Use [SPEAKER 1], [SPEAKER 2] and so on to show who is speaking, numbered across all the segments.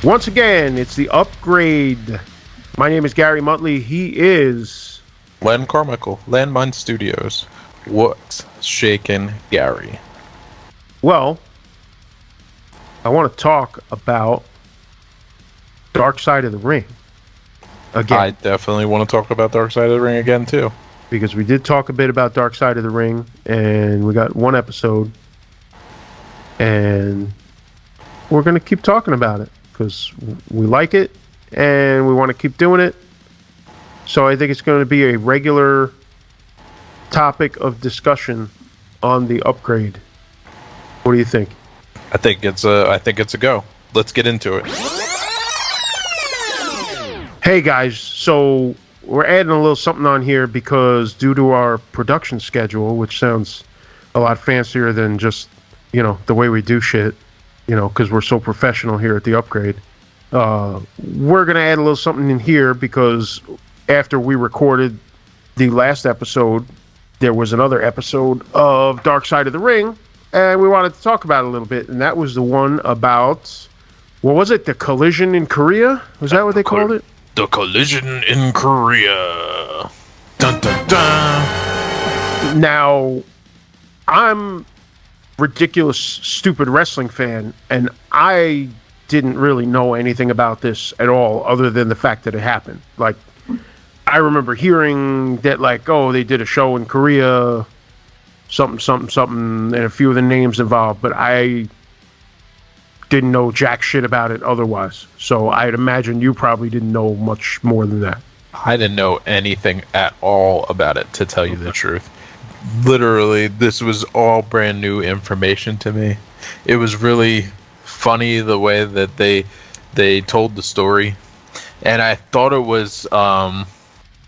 [SPEAKER 1] Once again, it's the upgrade. My name is Gary Muttley. He is
[SPEAKER 2] Len Carmichael, Landmine Studios. What's shaking, Gary?
[SPEAKER 1] Well, I want to talk about Dark Side of the Ring again.
[SPEAKER 2] I definitely want to talk about Dark Side of the Ring again, too.
[SPEAKER 1] Because we did talk a bit about Dark Side of the Ring, and we got one episode, and we're going to keep talking about it because we like it, and we want to keep doing it. So I think it's going to be a regular topic of discussion on the upgrade. What do you think?
[SPEAKER 2] I think it's a go. Let's get into it.
[SPEAKER 1] Hey guys, so we're adding a little something on here because due to our production schedule, which sounds a lot fancier than just, the way we do shit, because we're so professional here at the upgrade, we're going to add a little something in here because after we recorded the last episode, there was another episode of Dark Side of the Ring, and we wanted to talk about it a little bit, and that was the one about, what was it, the collision in Korea? Was that what they called it?
[SPEAKER 2] The collision in Korea. Dun, dun, dun.
[SPEAKER 1] Now, I'm ridiculous, stupid wrestling fan, and I didn't really know anything about this at all other than the fact that it happened. Like, I remember hearing that, they did a show in Korea, something, and a few of the names involved, but I didn't know jack shit about it otherwise. So I'd imagine you probably didn't know much more than that.
[SPEAKER 2] I didn't know anything at all about it, to tell you the truth. Literally, this was all brand new information to me. It was really funny the way that they told the story, and I thought it was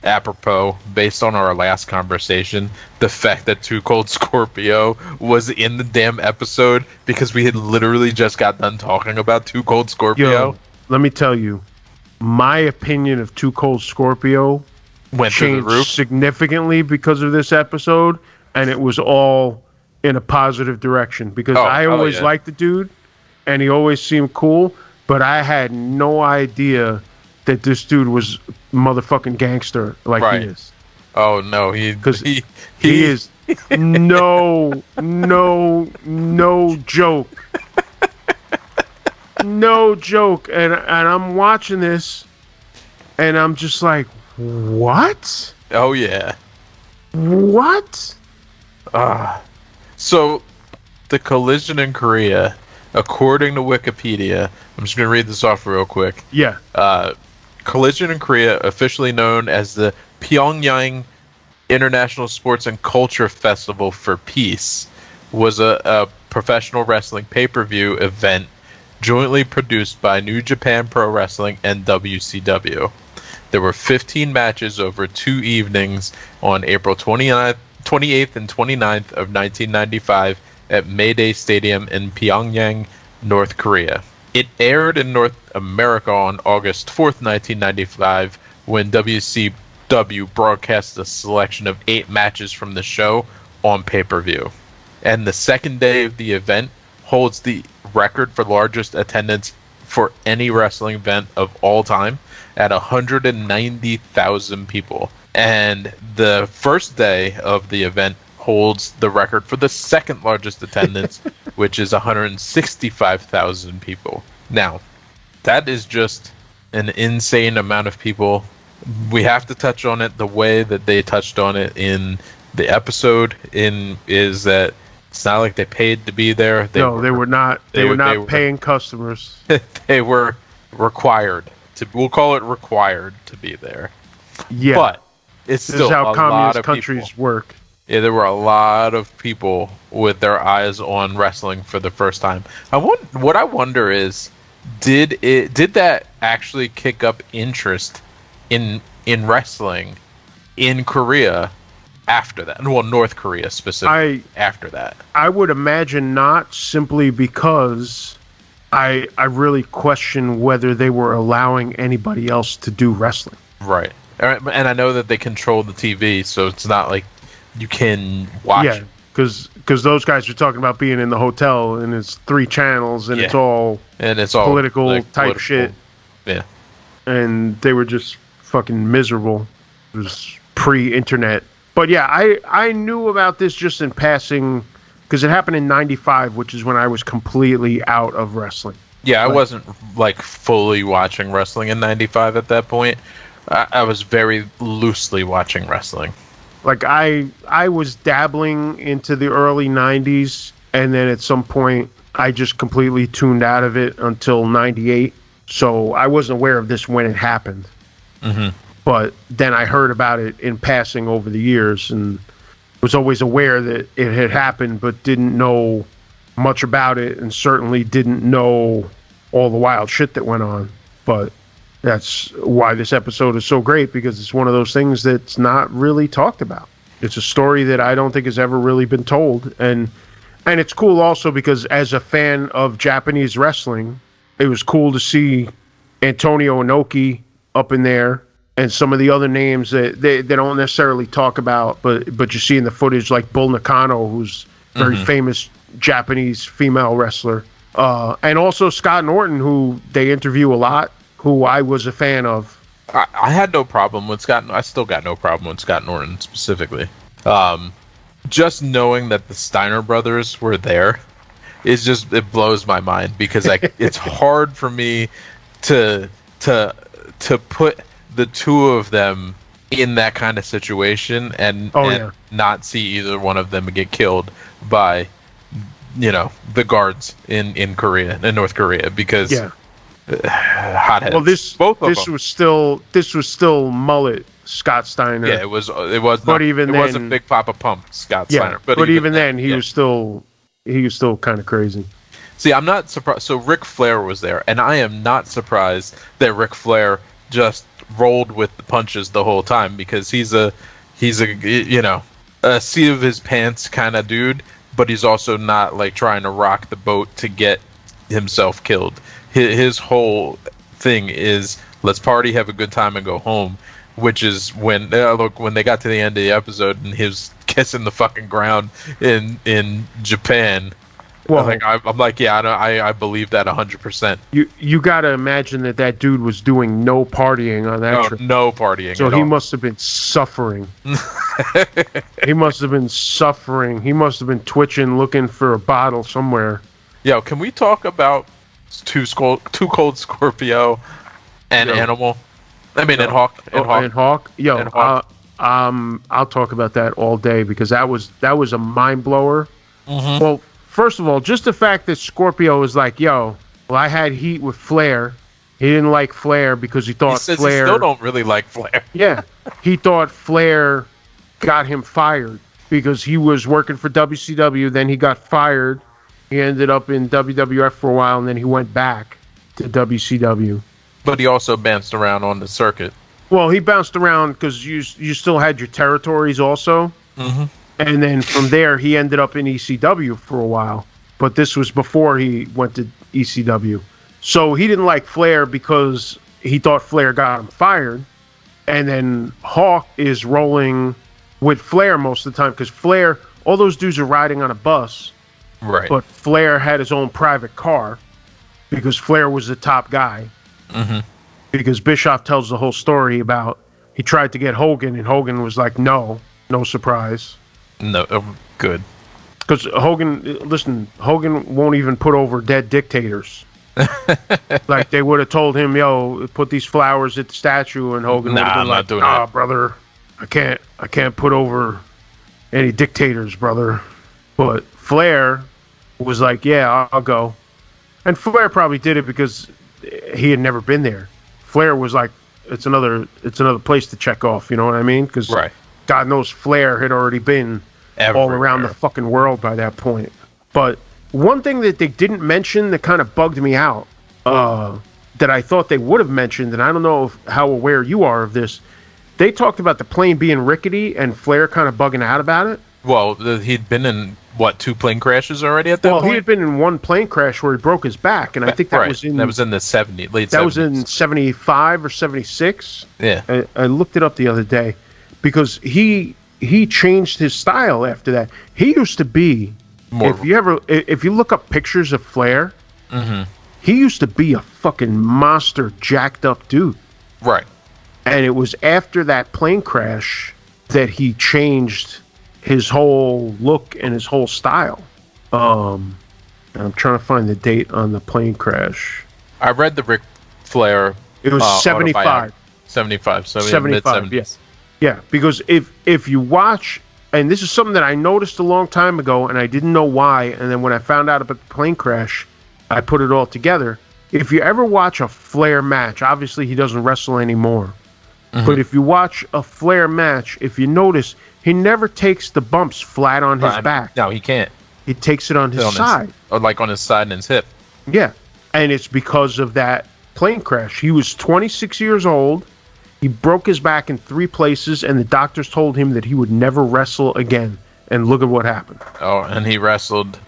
[SPEAKER 2] apropos, based on our last conversation, the fact that Cold Scorpio was in the damn episode because we had literally just got done talking about Cold Scorpio.
[SPEAKER 1] Yo, let me tell you, my opinion of Cold Scorpio
[SPEAKER 2] went through the roof
[SPEAKER 1] significantly because of this episode, and it was all in a positive direction because I always liked the dude, and he always seemed cool, but I had no idea that this dude was motherfucking gangster he is.
[SPEAKER 2] Oh no, he
[SPEAKER 1] is no joke. No joke. And I'm watching this and I'm just like, what?
[SPEAKER 2] Oh yeah.
[SPEAKER 1] What?
[SPEAKER 2] So the collision in Korea, according to Wikipedia, I'm just gonna read this off real quick.
[SPEAKER 1] Yeah.
[SPEAKER 2] Collision in Korea, officially known as the Pyongyang International Sports and Culture Festival for Peace, was a professional wrestling pay-per-view event jointly produced by New Japan Pro Wrestling and WCW. There were 15 matches over 2 evenings on April 28th and 29th of 1995 at Mayday Stadium in Pyongyang, North Korea. It aired in North America on August 4th, 1995, when WCW broadcast a selection of 8 matches from the show on pay-per-view. And the second day of the event holds the record for largest attendance for any wrestling event of all time at 190,000 people. And the first day of the event holds the record for the second largest attendance, which is 165,000 people. Now, that is just an insane amount of people. We have to touch on it the way that they touched on it in the episode. Is that it's not like they paid to be there.
[SPEAKER 1] They were not. They were not paying customers.
[SPEAKER 2] They were required to. We'll call it required to be there.
[SPEAKER 1] Yeah,
[SPEAKER 2] but it's still
[SPEAKER 1] this is how communist
[SPEAKER 2] countries
[SPEAKER 1] people work.
[SPEAKER 2] Yeah, there were a lot of people with their eyes on wrestling for the first time. What I wonder is, did that actually kick up interest in wrestling in Korea after that? Well, North Korea specifically after that.
[SPEAKER 1] I would imagine not, simply because I really question whether they were allowing anybody else to do wrestling.
[SPEAKER 2] Right. And I know that they control the TV, so it's not like you can watch.
[SPEAKER 1] Yeah, because because those guys are talking about being in the hotel and it's 3 channels and it's all political
[SPEAKER 2] like,
[SPEAKER 1] type
[SPEAKER 2] political.
[SPEAKER 1] shit.
[SPEAKER 2] Yeah.
[SPEAKER 1] And they were just fucking miserable. It was pre-internet. But yeah, I knew about this just in passing because it happened in 95, which is when I was completely out of wrestling.
[SPEAKER 2] Yeah, I wasn't like fully watching wrestling in 95 at that point. I was very loosely watching wrestling.
[SPEAKER 1] Like I was dabbling into the early 90s, and then at some point I just completely tuned out of it until 98. So I wasn't aware of this when it happened.
[SPEAKER 2] Mm-hmm.
[SPEAKER 1] But then I heard about it in passing over the years and was always aware that it had happened, but didn't know much about it and certainly didn't know all the wild shit that went on. But that's why this episode is so great, because it's one of those things that's not really talked about. It's a story that I don't think has ever really been told. And it's cool also because as a fan of Japanese wrestling, it was cool to see Antonio Inoki up in there and some of the other names that they don't necessarily talk about, but you see in the footage, like Bull Nakano, who's a very famous Japanese female wrestler. And also Scott Norton, who they interview a lot, who I was a fan of.
[SPEAKER 2] I had no problem with Scott. I still got no problem with Scott Norton specifically. Just knowing that the Steiner brothers were there it blows my mind, because it's hard for me to put the two of them in that kind of situation and not see either one of them get killed by the guards in Korea, in North Korea, because hotheads.
[SPEAKER 1] Well, this was still mullet Scott Steiner.
[SPEAKER 2] Yeah, it was.
[SPEAKER 1] But even then,
[SPEAKER 2] wasn't Big Papa Pump Scott Steiner.
[SPEAKER 1] But even then, he was still kind of crazy.
[SPEAKER 2] See, I'm not surprised. So Ric Flair was there, and I am not surprised that Ric Flair just rolled with the punches the whole time, because he's a seat of his pants kind of dude, but he's also not like trying to rock the boat to get himself killed. His whole thing is, let's party, have a good time, and go home. Which is when they got to the end of the episode and he was kissing the fucking ground in Japan. Well, I'm like, yeah, I believe that 100%.
[SPEAKER 1] You got to imagine that dude was doing no partying on that trip.
[SPEAKER 2] No partying.
[SPEAKER 1] So he must have been suffering. He must have been suffering. He must have been twitching, looking for a bottle somewhere.
[SPEAKER 2] Yo, can we talk about two Cold Scorpio and Animal? I mean, and Hawk.
[SPEAKER 1] And Hawk. Yo, and Hawk. I'll talk about that all day, because that was a mind blower. Mm-hmm. Well, first of all, just the fact that Scorpio was like, yo, well, I had heat with Flair. He didn't like Flair because he thought Flair.
[SPEAKER 2] He still don't really like Flair.
[SPEAKER 1] Yeah, he thought Flair got him fired because he was working for WCW. Then he got fired. He ended up in WWF for a while, and then he went back to WCW.
[SPEAKER 2] But he also bounced around on the circuit.
[SPEAKER 1] Well, he bounced around because you still had your territories also. Mm-hmm. And then from there, he ended up in ECW for a while. But this was before he went to ECW. So he didn't like Flair because he thought Flair got him fired. And then Hawk is rolling with Flair most of the time, because Flair, all those dudes are riding on a bus.
[SPEAKER 2] Right.
[SPEAKER 1] But Flair had his own private car because Flair was the top guy. Mm-hmm. Because Bischoff tells the whole story about he tried to get Hogan, and Hogan was like, no surprise.
[SPEAKER 2] No, good.
[SPEAKER 1] Because Hogan won't even put over dead dictators. Like, they would have told him, yo, put these flowers at the statue, and Hogan would have been like, nah, brother, I can't put over any dictators, brother. But Flair was like, yeah, I'll go. And Flair probably did it because he had never been there. Flair was like, it's another place to check off, you know what I mean? Because God knows Flair had already been all around the fucking world by that point. But one thing that they didn't mention that kind of bugged me out, that I thought they would have mentioned, and I don't know how aware you are of this, they talked about the plane being rickety and Flair kind of bugging out about it.
[SPEAKER 2] Well, he'd been in, 2 plane crashes already at that point?
[SPEAKER 1] Well, he had been in one plane crash where he broke his back, and I think that was in
[SPEAKER 2] the late 70s.
[SPEAKER 1] That was in 75 or 76.
[SPEAKER 2] Yeah.
[SPEAKER 1] I looked it up the other day because he he changed his style after that. He used to be more. If you look up pictures of Flair, he used to be a fucking monster, jacked up dude.
[SPEAKER 2] Right.
[SPEAKER 1] And it was after that plane crash that he changed his whole look and his whole style. I'm trying to find the date on the plane crash.
[SPEAKER 2] I read the Ric Flair.
[SPEAKER 1] It was 75.
[SPEAKER 2] 75. So
[SPEAKER 1] 75. Yes. Yeah, because if you watch, and this is something that I noticed a long time ago, and I didn't know why, and then when I found out about the plane crash, I put it all together. If you ever watch a Flair match, obviously he doesn't wrestle anymore, but if you watch a Flair match, if you notice, he never takes the bumps flat on his back.
[SPEAKER 2] No, he can't.
[SPEAKER 1] He takes it on his side.
[SPEAKER 2] Or like on his side and his hip.
[SPEAKER 1] Yeah, and it's because of that plane crash. He was 26 years old. He broke his back in 3 places, and the doctors told him that he would never wrestle again. And look at what happened.
[SPEAKER 2] Oh, and he wrestled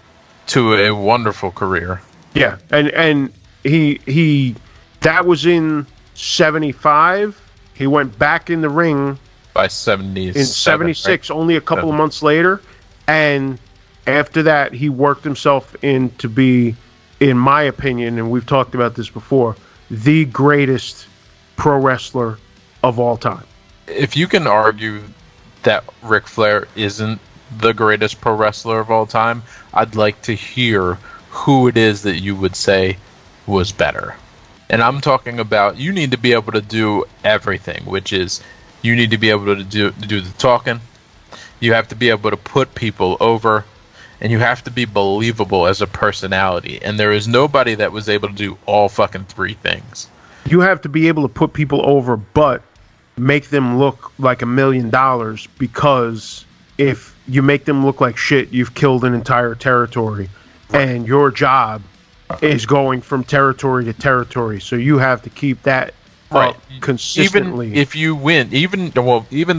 [SPEAKER 2] to a wonderful career.
[SPEAKER 1] Yeah, and he that was in 75. He went back in the ring
[SPEAKER 2] by 76.
[SPEAKER 1] In 76, right? Only a couple of months later, and after that, he worked himself in to be, in my opinion, and we've talked about this before, the greatest pro wrestler of all time.
[SPEAKER 2] If you can argue that Ric Flair isn't the greatest pro wrestler of all time, I'd like to hear who it is that you would say was better. And I'm talking about, you need to be able to do everything, which is you need to be able to do the talking, you have to be able to put people over, and you have to be believable as a personality. And there is nobody that was able to do all fucking 3 things.
[SPEAKER 1] You have to be able to put people over, but make them look like $1 million, because if you make them look like shit, you've killed an entire territory. Right. And your job is going from territory to territory. So you have to keep that up consistently.
[SPEAKER 2] Even if you win, even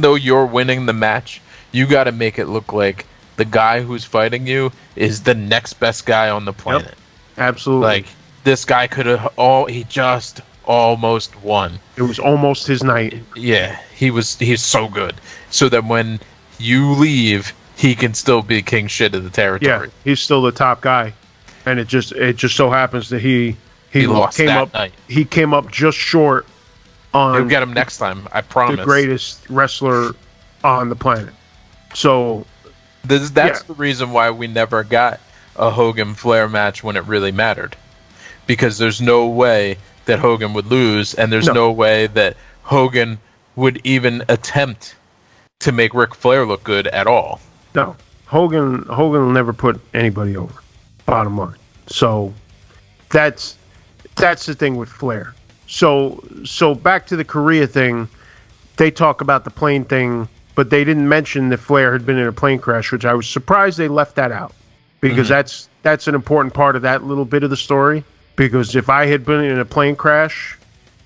[SPEAKER 2] though you're winning the match, you got to make it look like the guy who's fighting you is the next best guy on the planet.
[SPEAKER 1] Yep. Absolutely.
[SPEAKER 2] Like, this guy could have he just almost won.
[SPEAKER 1] It was almost his night.
[SPEAKER 2] Yeah, he's so good. So that when you leave, he can still be king shit of the territory.
[SPEAKER 1] Yeah, he's still the top guy. And it just so happens that he
[SPEAKER 2] lost
[SPEAKER 1] came
[SPEAKER 2] that
[SPEAKER 1] up
[SPEAKER 2] night.
[SPEAKER 1] He came up just short on
[SPEAKER 2] You'll get him next time, I promise.
[SPEAKER 1] The greatest wrestler on the planet. So
[SPEAKER 2] that's the reason why we never got a Hogan Flair match when it really mattered. Because there's no way that Hogan would lose, and there's no way that Hogan would even attempt to make Ric Flair look good at all.
[SPEAKER 1] No. Hogan will never put anybody over. Bottom line. So that's the thing with Flair. So back to the Korea thing, they talk about the plane thing, but they didn't mention that Flair had been in a plane crash, which I was surprised they left that out, because that's an important part of that little bit of the story. Because if I had been in a plane crash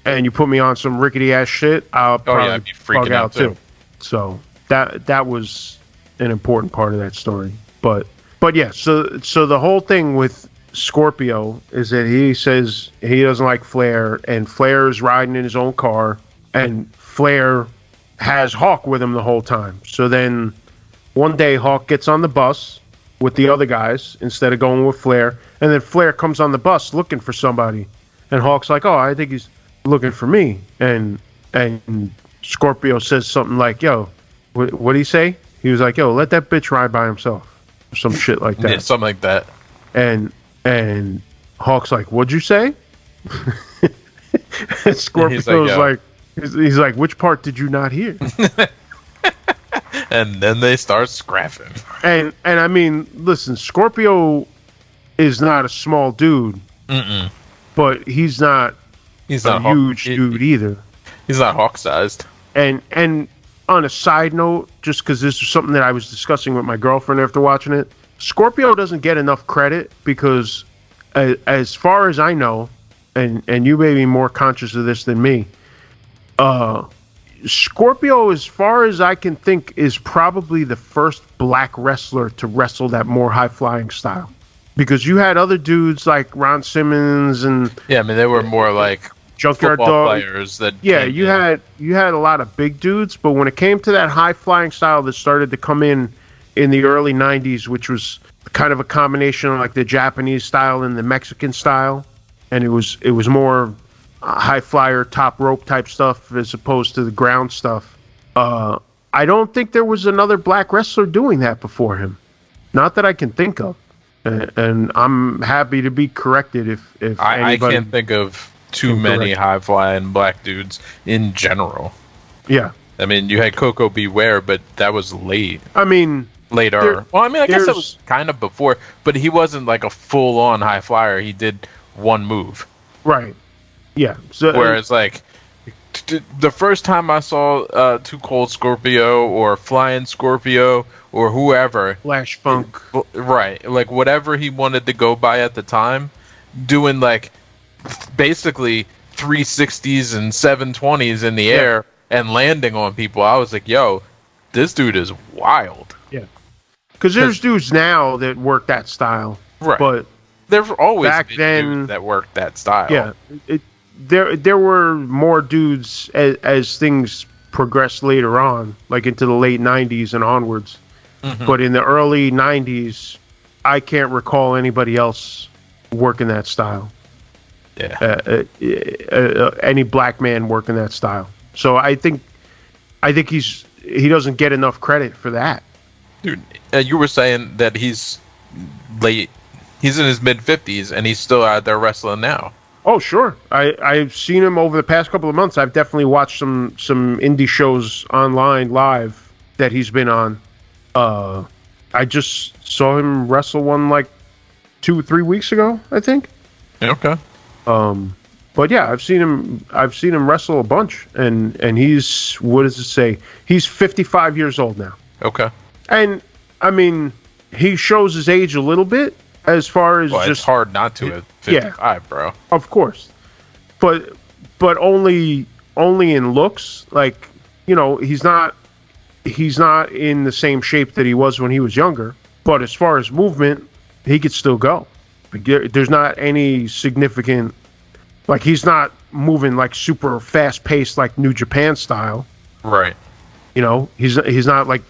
[SPEAKER 1] and you put me on some rickety ass shit, I'll probably
[SPEAKER 2] be freaking out too.
[SPEAKER 1] So that was an important part of that story. But yeah, so the whole thing with Scorpio is that he says he doesn't like Flair, and Flair is riding in his own car, and Flair has Hawk with him the whole time. So then one day Hawk gets on the bus with the other guys instead of going with Flair, and then Flair comes on the bus looking for somebody, and Hawk's like, "Oh, I think he's looking for me," and Scorpio says something like, "Yo, what did he say?" He was like, "Yo, let that bitch ride by himself," or some shit like that.
[SPEAKER 2] Yeah, something like that.
[SPEAKER 1] And Hawk's like, "What'd you say?" And Scorpio's he's like, "Which part did you not hear?"
[SPEAKER 2] And then they start scrapping.
[SPEAKER 1] And I mean, listen, Scorpio is not a small dude, but he's not a huge dude either.
[SPEAKER 2] He's not Hawk sized. And
[SPEAKER 1] on a side note, just because this is something that I was discussing with my girlfriend after watching it, Scorpio doesn't get enough credit because, as far as I know, and you may be more conscious of this than me, Scorpio, as far as I can think, is probably the first black wrestler to wrestle that more high-flying style. Because you had other dudes like Ron Simmons and...
[SPEAKER 2] Yeah, I mean, they were more like
[SPEAKER 1] Junkyard
[SPEAKER 2] football
[SPEAKER 1] Dog
[SPEAKER 2] players that
[SPEAKER 1] you had a lot of big dudes, but when it came to that high flying style that started to come in the early 90s, which was kind of a combination of like the Japanese style and the Mexican style, and it was more high flyer top rope type stuff as opposed to the ground stuff. I don't think there was another black wrestler doing that before him, not that I can think of, and I'm happy to be corrected if
[SPEAKER 2] I can't think of too many high flying black dudes in general.
[SPEAKER 1] Yeah,
[SPEAKER 2] I mean, you had Coco Beware, but that was late.
[SPEAKER 1] I mean,
[SPEAKER 2] later. Well, I mean, I guess that was kind of before, but he wasn't like a full on high flyer. He did one move,
[SPEAKER 1] right? Yeah. So
[SPEAKER 2] whereas like the first time I saw Two Cold Scorpio or Flying Scorpio or whoever,
[SPEAKER 1] Flash Funk,
[SPEAKER 2] right? Like whatever he wanted to go by at the time, doing like basically 360s and 720s in the air and landing on people. I was like, yo, this dude is wild.
[SPEAKER 1] Yeah. Because there's dudes now that work that style.
[SPEAKER 2] Right.
[SPEAKER 1] But
[SPEAKER 2] there's always
[SPEAKER 1] back
[SPEAKER 2] been
[SPEAKER 1] then
[SPEAKER 2] dudes that worked that style.
[SPEAKER 1] Yeah. There were more dudes as things progressed later on, like into the late 90s and onwards. Mm-hmm. But in the early 90s, I can't recall anybody else working that style.
[SPEAKER 2] Yeah.
[SPEAKER 1] Any black man working that style. So I think he doesn't get enough credit for that.
[SPEAKER 2] Dude, you were saying that he's late. He's in his mid-50s and he's still out there wrestling now.
[SPEAKER 1] Oh, sure. I've seen him over the past couple of months. I've definitely watched some indie shows online live that he's been on. I just saw him wrestle one like 2-3 weeks ago, I think.
[SPEAKER 2] Okay.
[SPEAKER 1] But yeah, I've seen him wrestle a bunch, and he's, what does it say? He's 55 years old now.
[SPEAKER 2] Okay.
[SPEAKER 1] And I mean, he shows his age a little bit as far as just
[SPEAKER 2] it's hard not to at 55, bro.
[SPEAKER 1] Of course. But only in looks. Like, you know, he's not in the same shape that he was when he was younger. But as far as movement, he could still go. Like, there's not any significant, like, he's not moving like super fast paced like New Japan style.
[SPEAKER 2] Right.
[SPEAKER 1] You know, he's not like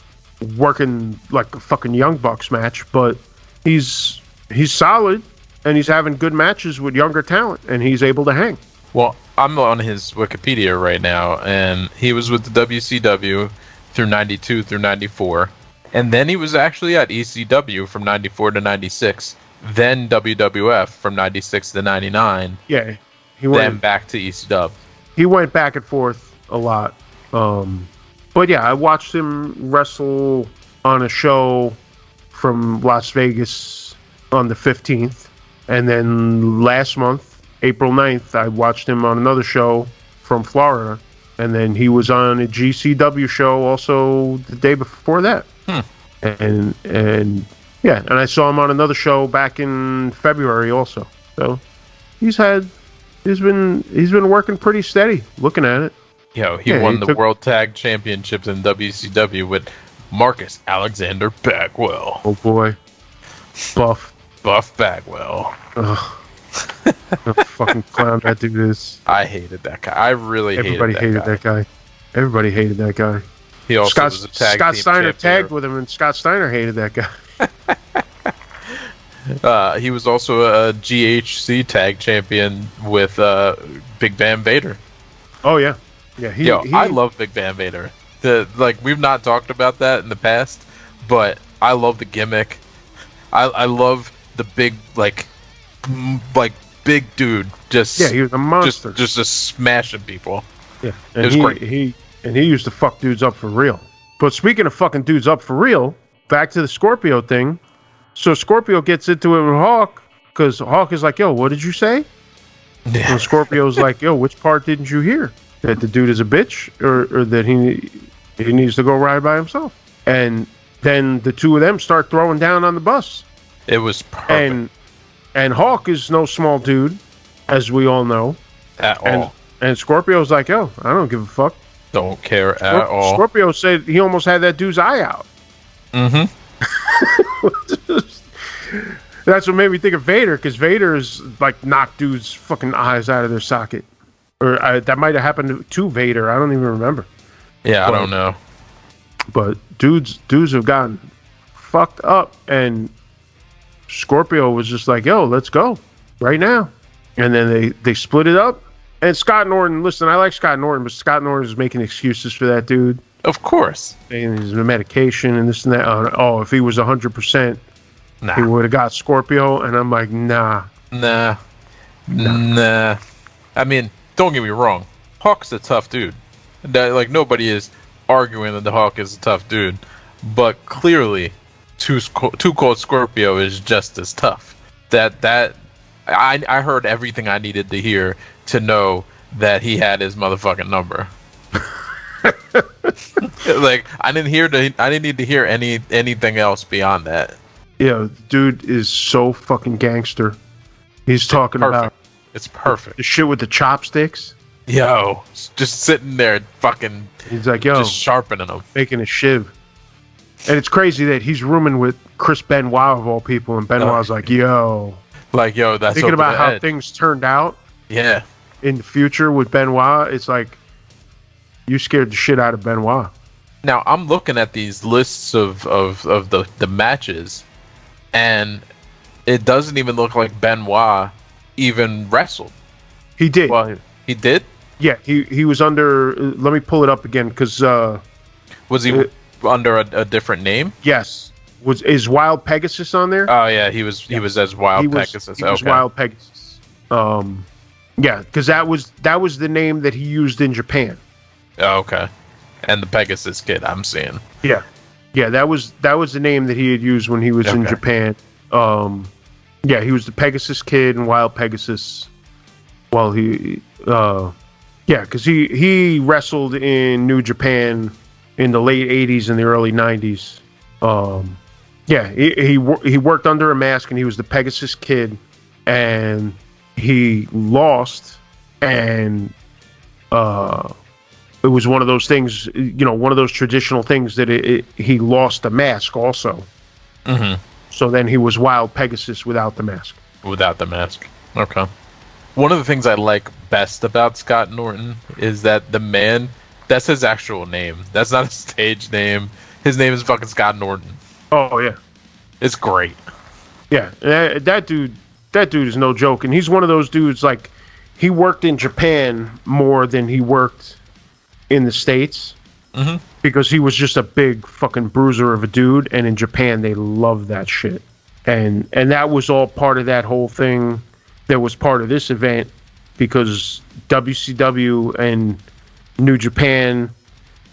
[SPEAKER 1] working like a fucking Young Bucks match, but he's solid and he's having good matches with younger talent and he's able to hang.
[SPEAKER 2] Well, I'm on his Wikipedia right now, and he was with the WCW through 92 through 94, and then he was actually at ECW from 94 to 96, then WWF from 96 to 99.
[SPEAKER 1] Yeah,
[SPEAKER 2] then back to ECW.
[SPEAKER 1] He went back and forth a lot. But yeah, I watched him wrestle on a show from Las Vegas on the 15th. And then last month, April 9th, I watched him on another show from Florida. And then he was on a GCW show also the day before that. And yeah, and I saw him on another show back in February also. So he's been working pretty steady, looking at it.
[SPEAKER 2] Yo, he won the World Tag Championships in WCW with Marcus Alexander Bagwell.
[SPEAKER 1] Oh boy. Buff
[SPEAKER 2] Bagwell.
[SPEAKER 1] Ugh. What a fucking clown that dude is.
[SPEAKER 2] I hated that guy. I really
[SPEAKER 1] Everybody hated that guy. Everybody hated that guy.
[SPEAKER 2] He also was a tag
[SPEAKER 1] Scott
[SPEAKER 2] team
[SPEAKER 1] Steiner
[SPEAKER 2] champion.
[SPEAKER 1] tagged with him, and Scott Steiner hated that guy.
[SPEAKER 2] He was also a GHC tag champion with Big Bam Vader.
[SPEAKER 1] Oh yeah. Yeah,
[SPEAKER 2] I love Big Bam Vader. We've not talked about that in the past, but I love the gimmick. I love the big big dude.
[SPEAKER 1] He was a monster.
[SPEAKER 2] Just smashing people.
[SPEAKER 1] Yeah,
[SPEAKER 2] and it was great.
[SPEAKER 1] He used to fuck dudes up for real. But speaking of fucking dudes up for real, back to the Scorpio thing. So Scorpio gets into it with Hawk because Hawk is like, "Yo, what did you say?" And Scorpio's like, "Yo, which part didn't you hear? That the dude is a bitch, or that he needs to go ride by himself?" And then the two of them start throwing down on the bus.
[SPEAKER 2] It was perfect.
[SPEAKER 1] And Hawk is no small dude, as we all know.
[SPEAKER 2] At all.
[SPEAKER 1] And Scorpio's like, "Yo, I don't give a fuck.
[SPEAKER 2] Don't care at all."
[SPEAKER 1] Scorpio said he almost had that dude's eye out.
[SPEAKER 2] Mm-hmm.
[SPEAKER 1] That's what made me think of Vader, because Vader's like knocked dudes' fucking eyes out of their socket. or that might have happened to Vader. I don't even remember.
[SPEAKER 2] Yeah, I don't know.
[SPEAKER 1] But dudes have gotten fucked up, and Scorpio was just like, "Yo, let's go right now," and then they split it up. And Scott Norton, listen, I like Scott Norton, but Scott Norton is making excuses for that dude.
[SPEAKER 2] Of course,
[SPEAKER 1] saying he's the medication and this and that. Oh, if he was 100%, he would have got Scorpio. And I'm like, nah.
[SPEAKER 2] I mean, don't get me wrong, Hawk's a tough dude. Like, nobody is arguing that the Hawk is a tough dude, but clearly, Too Cold Scorpio is just as tough. I heard everything I needed to hear to know that he had his motherfucking number. Like, I didn't need to hear anything else beyond that.
[SPEAKER 1] Yeah, dude is so fucking gangster. He's talking about
[SPEAKER 2] it's perfect.
[SPEAKER 1] The shit with the chopsticks.
[SPEAKER 2] Yo, just sitting there, fucking.
[SPEAKER 1] He's like, yo,
[SPEAKER 2] just sharpening them,
[SPEAKER 1] making a shiv. And it's crazy that he's rooming with Chris Benoit of all people, and Benoit's like, yo,
[SPEAKER 2] that's
[SPEAKER 1] thinking about how things turned out.
[SPEAKER 2] Yeah.
[SPEAKER 1] In the future with Benoit, it's like you scared the shit out of Benoit.
[SPEAKER 2] Now I'm looking at these lists of the matches, and it doesn't even look like Benoit even wrestled.
[SPEAKER 1] He did.
[SPEAKER 2] Well, he did?
[SPEAKER 1] Yeah, he was under. Let me pull it up again, because
[SPEAKER 2] was he under a different name?
[SPEAKER 1] Yes. Is Wild Pegasus on there?
[SPEAKER 2] Oh yeah, he was as Wild Pegasus.
[SPEAKER 1] He was Wild Pegasus. Yeah, because that was the name that he used in Japan.
[SPEAKER 2] Oh, okay. And the Pegasus Kid, I'm seeing.
[SPEAKER 1] Yeah, that was the name that he had used when he was in Japan. Yeah, he was the Pegasus Kid and Wild Pegasus. Well, because he wrestled in New Japan in the late '80s and the early '90s. Yeah, he worked under a mask, and he was the Pegasus Kid, and he lost, and it was one of those things, one of those traditional things that he lost the mask also.
[SPEAKER 2] Mm-hmm.
[SPEAKER 1] So then he was Wild Pegasus without the mask.
[SPEAKER 2] Without the mask. Okay. One of the things I like best about Scott Norton is that the man, that's his actual name. That's not a stage name. His name is fucking Scott Norton.
[SPEAKER 1] Oh, yeah.
[SPEAKER 2] It's great.
[SPEAKER 1] Yeah. That dude is no joke. And he's one of those dudes, like, he worked in Japan more than he worked in the States.
[SPEAKER 2] Mm-hmm.
[SPEAKER 1] Because he was just a big fucking bruiser of a dude, and in Japan they love that shit. And that was all part of that whole thing that was part of this event, because WCW and New Japan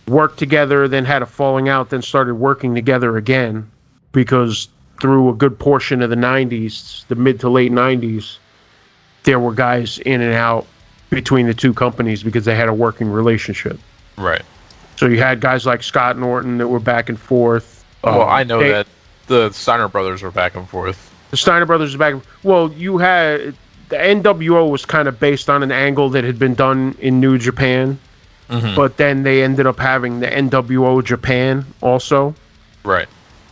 [SPEAKER 1] worked together, then had a falling out, then started working together again, because through a good portion of the 90s, the mid to late 90s, there were guys in and out between the two companies because they had a working relationship.
[SPEAKER 2] Right.
[SPEAKER 1] So you had guys like Scott Norton that were back and forth.
[SPEAKER 2] Well, I know that the Steiner brothers were back and forth.
[SPEAKER 1] The Steiner brothers were back. Well, you had the NWO was kind of based on an angle that had been done in New Japan, but then they ended up having the NWO Japan also.
[SPEAKER 2] Right.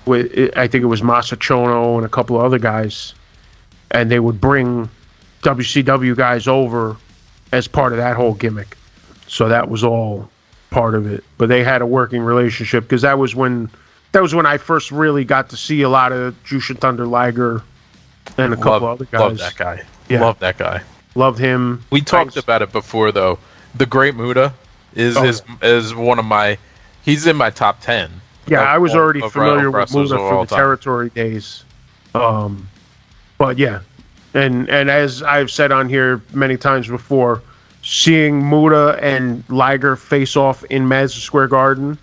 [SPEAKER 1] I think it was Masachono and a couple of other guys, and they would bring WCW guys over as part of that whole gimmick. So that was all part of it, but they had a working relationship, because that was when I first really got to see a lot of Jushin Thunder Liger and a couple other guys.
[SPEAKER 2] Love that guy. Yeah. Love that guy.
[SPEAKER 1] Loved him.
[SPEAKER 2] We talked about it before, though. The Great Muta is one of my. He's in my top 10.
[SPEAKER 1] Yeah, I was already familiar with Muta from the Territory days. But yeah, and as I've said on here many times before, seeing Muta and Liger face off in Madison Square Garden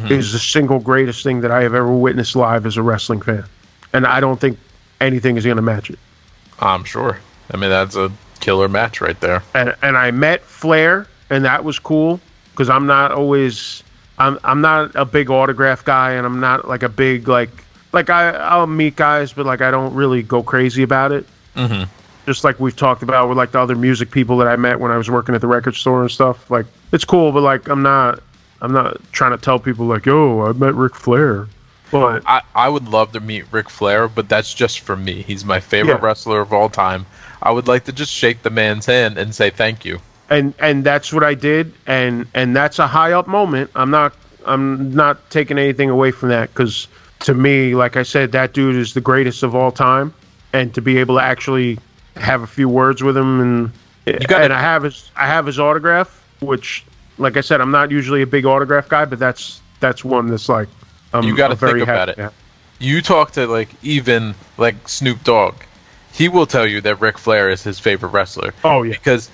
[SPEAKER 1] is the single greatest thing that I have ever witnessed live as a wrestling fan. And I don't think anything is going to match it.
[SPEAKER 2] I'm sure. I mean, that's a killer match right there. And
[SPEAKER 1] I met Flair, and that was cool, because I'm not a big autograph guy, and I'm not like a big, I'll meet guys, but I don't really go crazy about it.
[SPEAKER 2] Mm-hmm.
[SPEAKER 1] Just like we've talked about with the other music people that I met when I was working at the record store and stuff. It's cool, but I'm not trying to tell people yo, I met Ric Flair. But
[SPEAKER 2] I would love to meet Ric Flair, but that's just for me. He's my favorite wrestler of all time. I would like to just shake the man's hand and say thank you.
[SPEAKER 1] and that's what I did, and that's a high up moment. I'm not taking anything away from that, because to me, like I said, that dude is the greatest of all time, and to be able to actually have a few words with him, and I have his autograph, which, like I said, I'm not usually a big autograph guy, but that's one that's like
[SPEAKER 2] you got to think about it. You talk to even Snoop Dogg, he will tell you that Ric Flair is his favorite wrestler.
[SPEAKER 1] Oh yeah,
[SPEAKER 2] because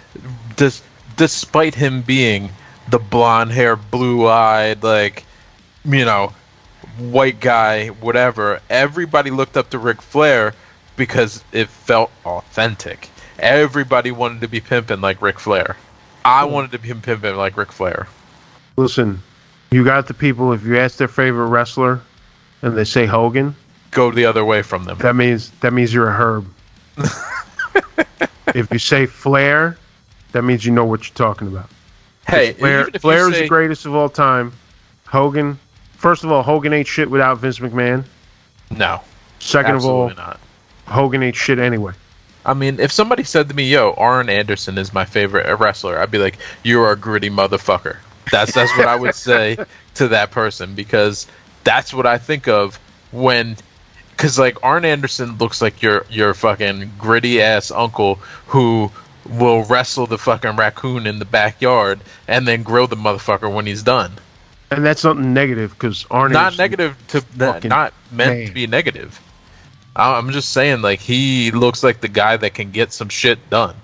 [SPEAKER 2] despite him being the blonde hair, blue eyed, white guy, whatever, everybody looked up to Ric Flair because it felt authentic. Everybody wanted to be pimping like Ric Flair. I wanted to be pimping like Ric Flair.
[SPEAKER 1] Listen, you got the people, if you ask their favorite wrestler and they say Hogan,
[SPEAKER 2] go the other way from them.
[SPEAKER 1] That means you're a herb. If you say Flair, that means you know what you're talking about.
[SPEAKER 2] Hey,
[SPEAKER 1] Flair is the greatest of all time. Hogan, first of all, Hogan ain't shit without Vince McMahon.
[SPEAKER 2] No.
[SPEAKER 1] Second of all, not. Hogan ain't shit anyway.
[SPEAKER 2] I mean, if somebody said to me, "Yo, Arn Anderson is my favorite wrestler," I'd be like, "You're a gritty motherfucker." That's what I would say to that person, because that's what I think of when, because Arn Anderson looks like your fucking gritty ass uncle who will wrestle the fucking raccoon in the backyard and then grill the motherfucker when he's done.
[SPEAKER 1] And that's something negative, because Arn
[SPEAKER 2] not negative to not meant to be negative. I'm just saying, he looks like the guy that can get some shit done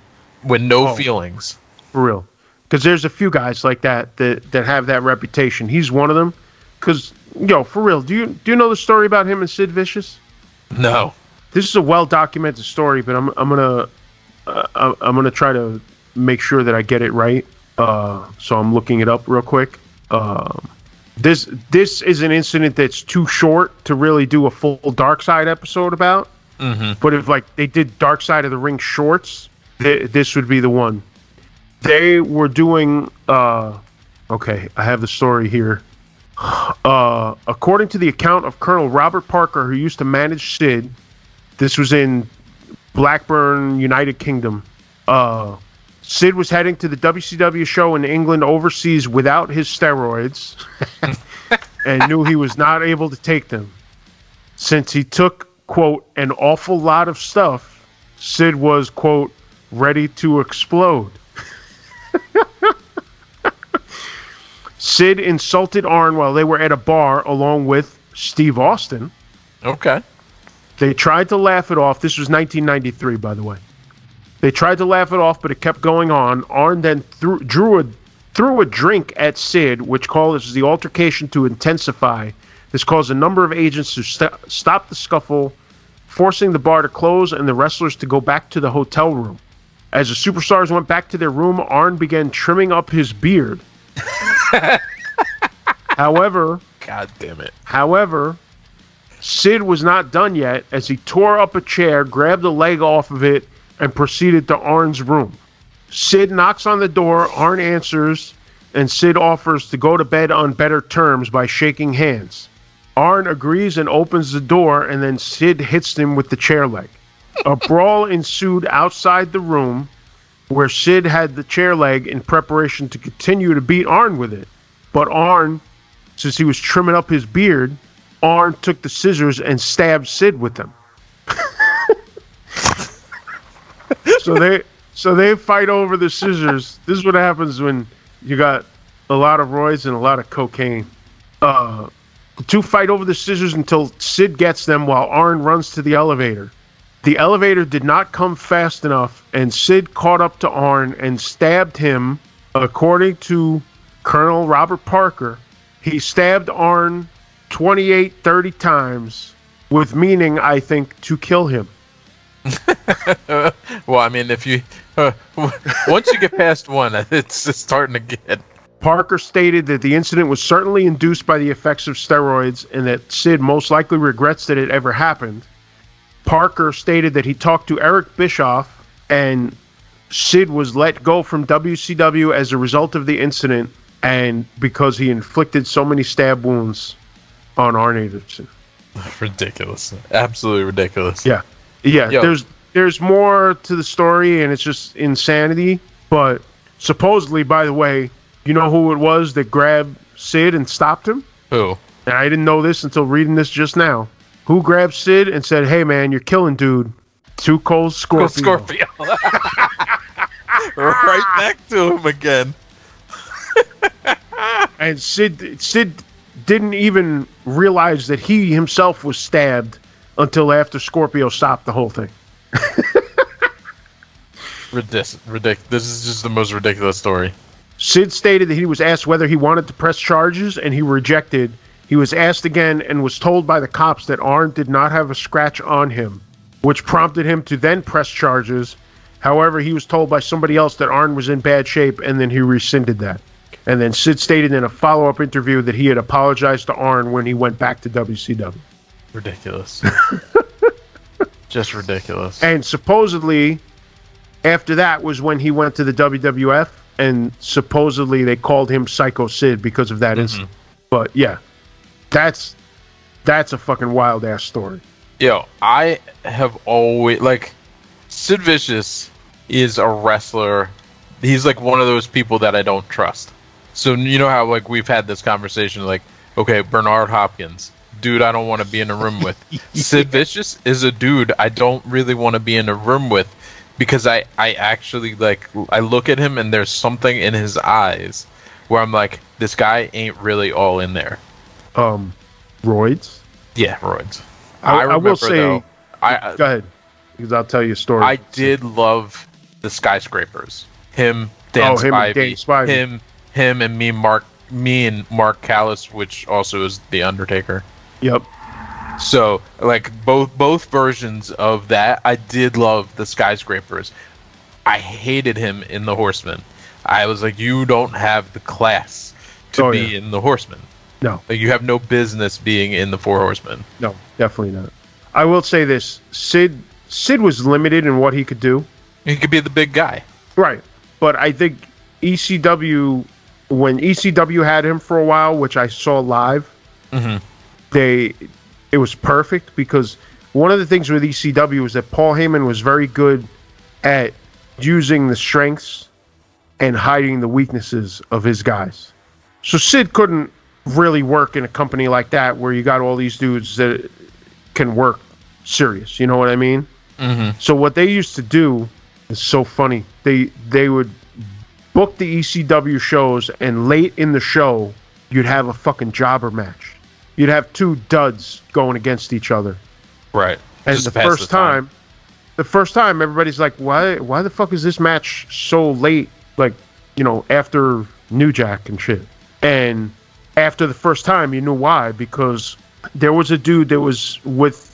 [SPEAKER 2] with no feelings.
[SPEAKER 1] For real. Because there's a few guys like that have that reputation. He's one of them. Because, for real, do you know the story about him and Sid Vicious?
[SPEAKER 2] No.
[SPEAKER 1] This is a well-documented story, but I'm gonna try to make sure that I get it right. So I'm looking it up real quick. This is an incident that's too short to really do a full Dark Side episode about.
[SPEAKER 2] Mm-hmm.
[SPEAKER 1] But if they did Dark Side of the Ring shorts, this would be the one. They were doing. Okay, I have the story here. According to the account of Colonel Robert Parker, who used to manage Sid, this was in Blackburn, United Kingdom. Sid was heading to the WCW show in England overseas without his steroids and knew he was not able to take them. Since he took, quote, an awful lot of stuff, Sid was, quote, ready to explode. Sid insulted Arn while they were at a bar along with Steve Austin.
[SPEAKER 2] Okay.
[SPEAKER 1] They tried to laugh it off. This was 1993, by the way. They tried to laugh it off, but it kept going on. Arn then threw a drink at Sid, which caused the altercation to intensify. This caused a number of agents to stop the scuffle, forcing the bar to close and the wrestlers to go back to the hotel room. As the superstars went back to their room, Arn began trimming up his beard. However,
[SPEAKER 2] God damn it.
[SPEAKER 1] However, Sid was not done yet, as he tore up a chair, grabbed a leg off of it, and proceeded to Arn's room. Sid knocks on the door, Arn answers, and Sid offers to go to bed on better terms by shaking hands. Arn agrees and opens the door, and then Sid hits him with the chair leg. A brawl ensued outside the room, where Sid had the chair leg in preparation to continue to beat Arn with it. But Arn, since he was trimming up his beard, Arn took the scissors and stabbed Sid with them. So they fight over the scissors. This is what happens when you got a lot of roids and a lot of cocaine. The two fight over the scissors until Sid gets them while Arn runs to the elevator. The elevator did not come fast enough, and Sid caught up to Arn and stabbed him. According to Colonel Robert Parker, he stabbed Arn 30 times, with meaning, I think, to kill him.
[SPEAKER 2] Well, I mean, if you once you get past one, it's starting to get.
[SPEAKER 1] Parker stated that the incident was certainly induced by the effects of steroids and that Sid most likely regrets that it ever happened. Parker stated that he talked to Eric Bischoff and Sid was let go from WCW as a result of the incident and because he inflicted so many stab wounds on Arn Anderson.
[SPEAKER 2] Ridiculous. Absolutely ridiculous.
[SPEAKER 1] Yeah. Yo. There's more to the story, and it's just insanity. But supposedly, by the way, you know who it was that grabbed Sid and stopped him?
[SPEAKER 2] Who?
[SPEAKER 1] And I didn't know this until reading this just now. Who grabbed Sid and said, "Hey man, you're killing dude. Too Cold Scorpio."
[SPEAKER 2] Cold Scorpio. Right back to him again.
[SPEAKER 1] And Sid didn't even realize that he himself was stabbed until after Scorpio stopped the whole thing.
[SPEAKER 2] Ridiculous. This is just the most ridiculous story.
[SPEAKER 1] Sid stated that he was asked whether he wanted to press charges, and he rejected. He was asked again and was told by the cops that Arn did not have a scratch on him, which prompted him to then press charges. However, he was told by somebody else that Arn was in bad shape, and then he rescinded that. And then Sid stated in a follow-up interview that he had apologized to Arn when he went back to WCW.
[SPEAKER 2] Ridiculous. Just ridiculous.
[SPEAKER 1] And supposedly, after that was when he went to the WWF, and supposedly they called him Psycho Sid because of that incident. But yeah, that's a fucking wild-ass story.
[SPEAKER 2] Yo, I have always, like, Sid Vicious is a wrestler. He's like one of those people that I don't trust. So you know how like we've had this conversation, like, okay, Bernard Hopkins, dude I don't want to be in a room with. Sid Vicious is a dude I don't really want to be in a room with, because I actually, like, I look at him and there's something in his eyes where I'm like, this guy ain't really all in there.
[SPEAKER 1] Roids?
[SPEAKER 2] Yeah, roids.
[SPEAKER 1] I will say,
[SPEAKER 2] though,
[SPEAKER 1] go ahead, because I'll tell you a story.
[SPEAKER 2] I did love the Skyscrapers. Him, Dan Spivey, him and me and Mark Callis, which also is the Undertaker.
[SPEAKER 1] Yep.
[SPEAKER 2] So, like, both versions of that, I did love the Skyscrapers. I hated him in the Horsemen. I was like, you don't have the class to be in the Horsemen.
[SPEAKER 1] No.
[SPEAKER 2] Like, you have no business being in the Four Horsemen.
[SPEAKER 1] No, definitely not. I will say this: Sid was limited in what he could do.
[SPEAKER 2] He could be the big guy,
[SPEAKER 1] right? But I think ECW, when ECW had him for a while, which I saw live, it was perfect, because one of the things with ECW was that Paul Heyman was very good at using the strengths and hiding the weaknesses of his guys. So Sid couldn't really work in a company like that where you got all these dudes that can work serious. You know what I mean? So what they used to do is so funny. They would book the ECW shows, and late in the show, you'd have a fucking jobber match. You'd have two duds going against each other.
[SPEAKER 2] Right.
[SPEAKER 1] And the first time, everybody's like, why the fuck is this match so late? Like, you know, after New Jack and shit. And after the first time, you knew why, because there was a dude that was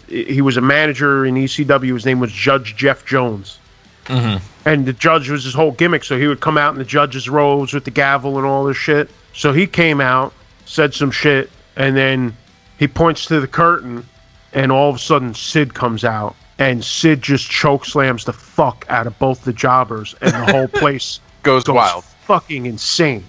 [SPEAKER 1] he was a manager in ECW. His name was Judge Jeff Jones. And the judge was his whole gimmick. So he would come out in the judge's robes with the gavel and all this shit. So he came out, said some shit, and then he points to the curtain, and all of a sudden Sid comes out, and Sid just chokeslams the fuck out of both the jobbers, and the whole place
[SPEAKER 2] goes wild.
[SPEAKER 1] Fucking insane.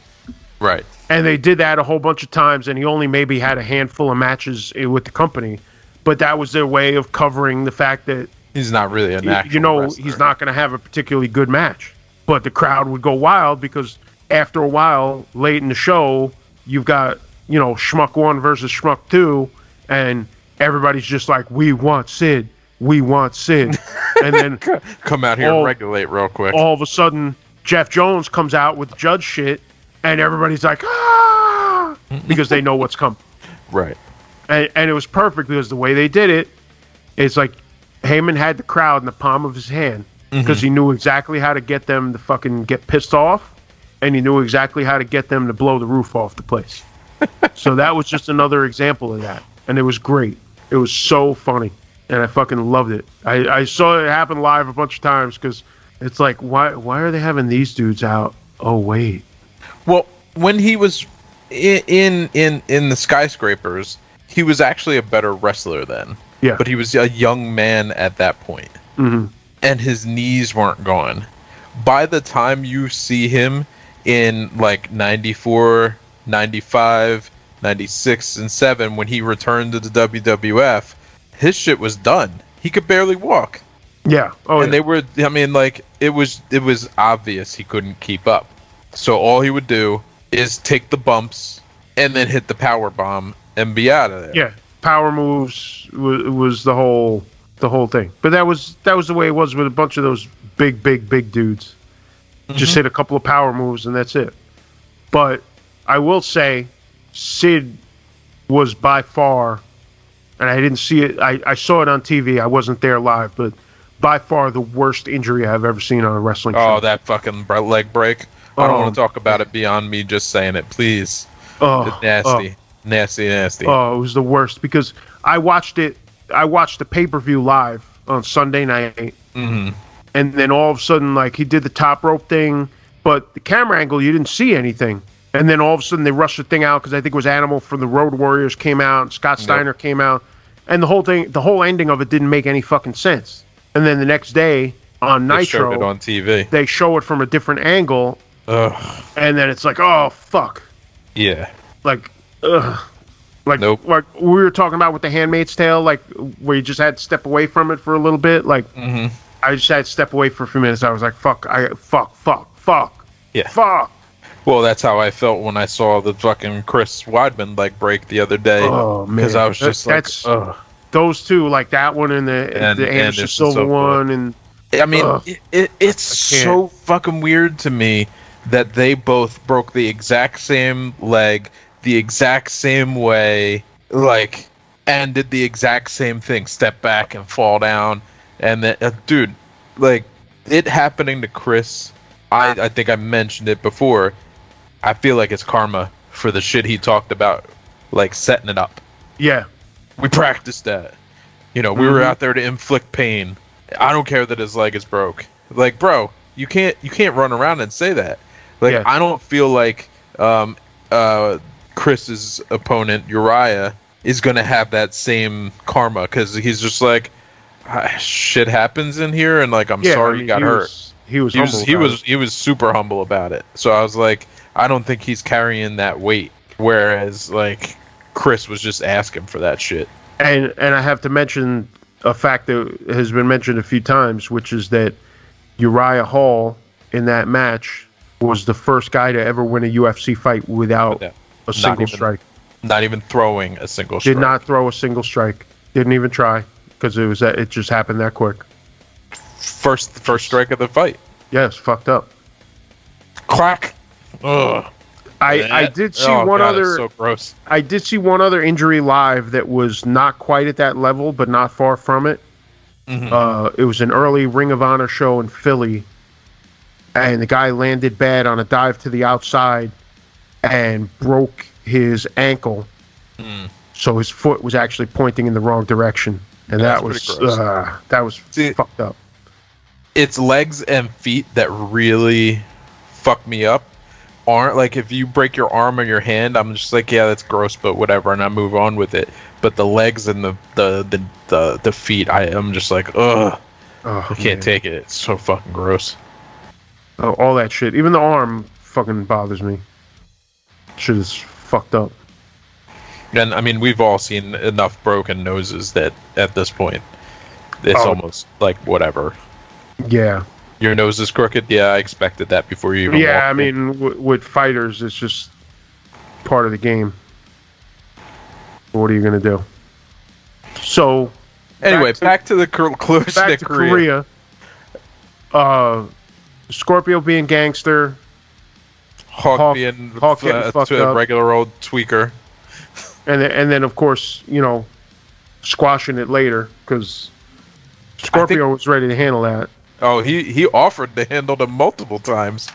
[SPEAKER 2] Right.
[SPEAKER 1] And they did that a whole bunch of times, and he only maybe had a handful of matches with the company, but that was their way of covering the fact that
[SPEAKER 2] he's not really an actual wrestler.
[SPEAKER 1] He's not going to have a particularly good match. But the crowd would go wild, because after a while, late in the show, you've got, you know, Schmuck 1 versus Schmuck 2, and everybody's just like, we want Sid. We want Sid. And then
[SPEAKER 2] come out here and regulate real quick.
[SPEAKER 1] All of a sudden, Jeff Jones comes out with judge shit, and everybody's like, ah, because they know what's coming.
[SPEAKER 2] Right.
[SPEAKER 1] And it was perfect, because the way they did it, it's like Heyman had the crowd in the palm of his hand, because he knew exactly how to get them to fucking get pissed off, and he knew exactly how to get them to blow the roof off the place. So that was just another example of that, and it was great. It was so funny, and I fucking loved it. I saw it happen live a bunch of times, because it's like, why are they having these dudes out? Oh wait.
[SPEAKER 2] Well, when he was in the Skyscrapers, he was actually a better wrestler then.
[SPEAKER 1] Yeah.
[SPEAKER 2] But he was a young man at that point. And his knees weren't gone. By the time you see him in like 94, 95, 96, and 7, when he returned to the WWF, his shit was done. He could barely walk.
[SPEAKER 1] Yeah.
[SPEAKER 2] And they were, I mean, like, it was obvious he couldn't keep up. So all he would do is take the bumps and then hit the power bomb and be out of there.
[SPEAKER 1] Yeah, power moves was the whole thing. But that was the way it was with a bunch of those big dudes. Just hit a couple of power moves and that's it. But I will say, Sid was by far, and I didn't see it. I saw it on TV. I wasn't there live, but by far the worst injury I've ever seen on a wrestling show.
[SPEAKER 2] Oh, that fucking leg break. I don't want to talk about it beyond me just saying it, please. It's nasty. Nasty.
[SPEAKER 1] Oh, it was the worst because I watched the pay-per-view live on Sunday night. Mm-hmm. And then all of a sudden, like, he did the top rope thing, but the camera angle, you didn't see anything. And then all of a sudden, they rushed the thing out because I think it was Animal from the Road Warriors came out, and Scott Steiner came out, and the whole ending of it didn't make any fucking sense. And then the next day on Nitro,
[SPEAKER 2] showed it on TV.
[SPEAKER 1] They show it from a different angle, and then it's like, oh fuck,
[SPEAKER 2] yeah,
[SPEAKER 1] like
[SPEAKER 2] nope.
[SPEAKER 1] Like we were talking about with The Handmaid's Tale, like where you just had to step away from it for a little bit, like. Mm-hmm. I just had to step away for a few minutes. I was like, fuck. Yeah. Fuck.
[SPEAKER 2] Well, that's how I felt when I saw the fucking Chris Weidman leg break the other day.
[SPEAKER 1] Oh, man.
[SPEAKER 2] Because I was just
[SPEAKER 1] those two, like that one and the Anderson Silva one. And
[SPEAKER 2] I mean, it's so fucking weird to me that they both broke the exact same leg, the exact same way, like, and did the exact same thing. Step back and fall down. And then, dude, like, it happening to Chris, I think I mentioned it before. I feel like it's karma for the shit he talked about, like, setting it up.
[SPEAKER 1] Yeah.
[SPEAKER 2] We practiced that. You know, we were out there to inflict pain. I don't care that his leg is broke. Like, bro, you can't run around and say that. Like, I don't feel like Chris's opponent, Uriah, is going to have that same karma, because he's just like, shit happens in here, and like I'm sorry you got hurt. He was super humble about it. So I was like, I don't think he's carrying that weight. Whereas like Chris was just asking for that shit.
[SPEAKER 1] And I have to mention a fact that has been mentioned a few times, which is that Uriah Hall in that match was the first guy to ever win a UFC fight without a single strike.
[SPEAKER 2] Not even throwing a single strike.
[SPEAKER 1] Did not throw a single strike. Didn't even try. Because it just happened that quick.
[SPEAKER 2] First strike of the fight.
[SPEAKER 1] Yes, fucked up.
[SPEAKER 2] Crack. Ugh.
[SPEAKER 1] I did see other.
[SPEAKER 2] So gross.
[SPEAKER 1] I did see one other injury live that was not quite at that level, but not far from it. Mm-hmm. It was an early Ring of Honor show in Philly, and the guy landed bad on a dive to the outside and broke his ankle. So his foot was actually pointing in the wrong direction. And that was fucked up.
[SPEAKER 2] It's legs and feet that really fuck me up. Aren't like if you break your arm or your hand, I'm just like, yeah, that's gross, but whatever, and I move on with it. But the legs and the feet, I'm just like, ugh, I can't take it. It's so fucking gross.
[SPEAKER 1] Oh, all that shit. Even the arm fucking bothers me. Shit is fucked up.
[SPEAKER 2] And I mean, we've all seen enough broken noses that at this point, it's almost like whatever.
[SPEAKER 1] Yeah.
[SPEAKER 2] Your nose is crooked? Yeah, I expected that before you even walked
[SPEAKER 1] I mean, with fighters, it's just part of the game. What are you going to do? So,
[SPEAKER 2] anyway, back to the close
[SPEAKER 1] back to Korea. Scorpio being gangster.
[SPEAKER 2] Hawk being a regular old tweaker.
[SPEAKER 1] And then, of course, you know, squashing it later because Scorpio was ready to handle that.
[SPEAKER 2] Oh, he offered to handle them multiple times.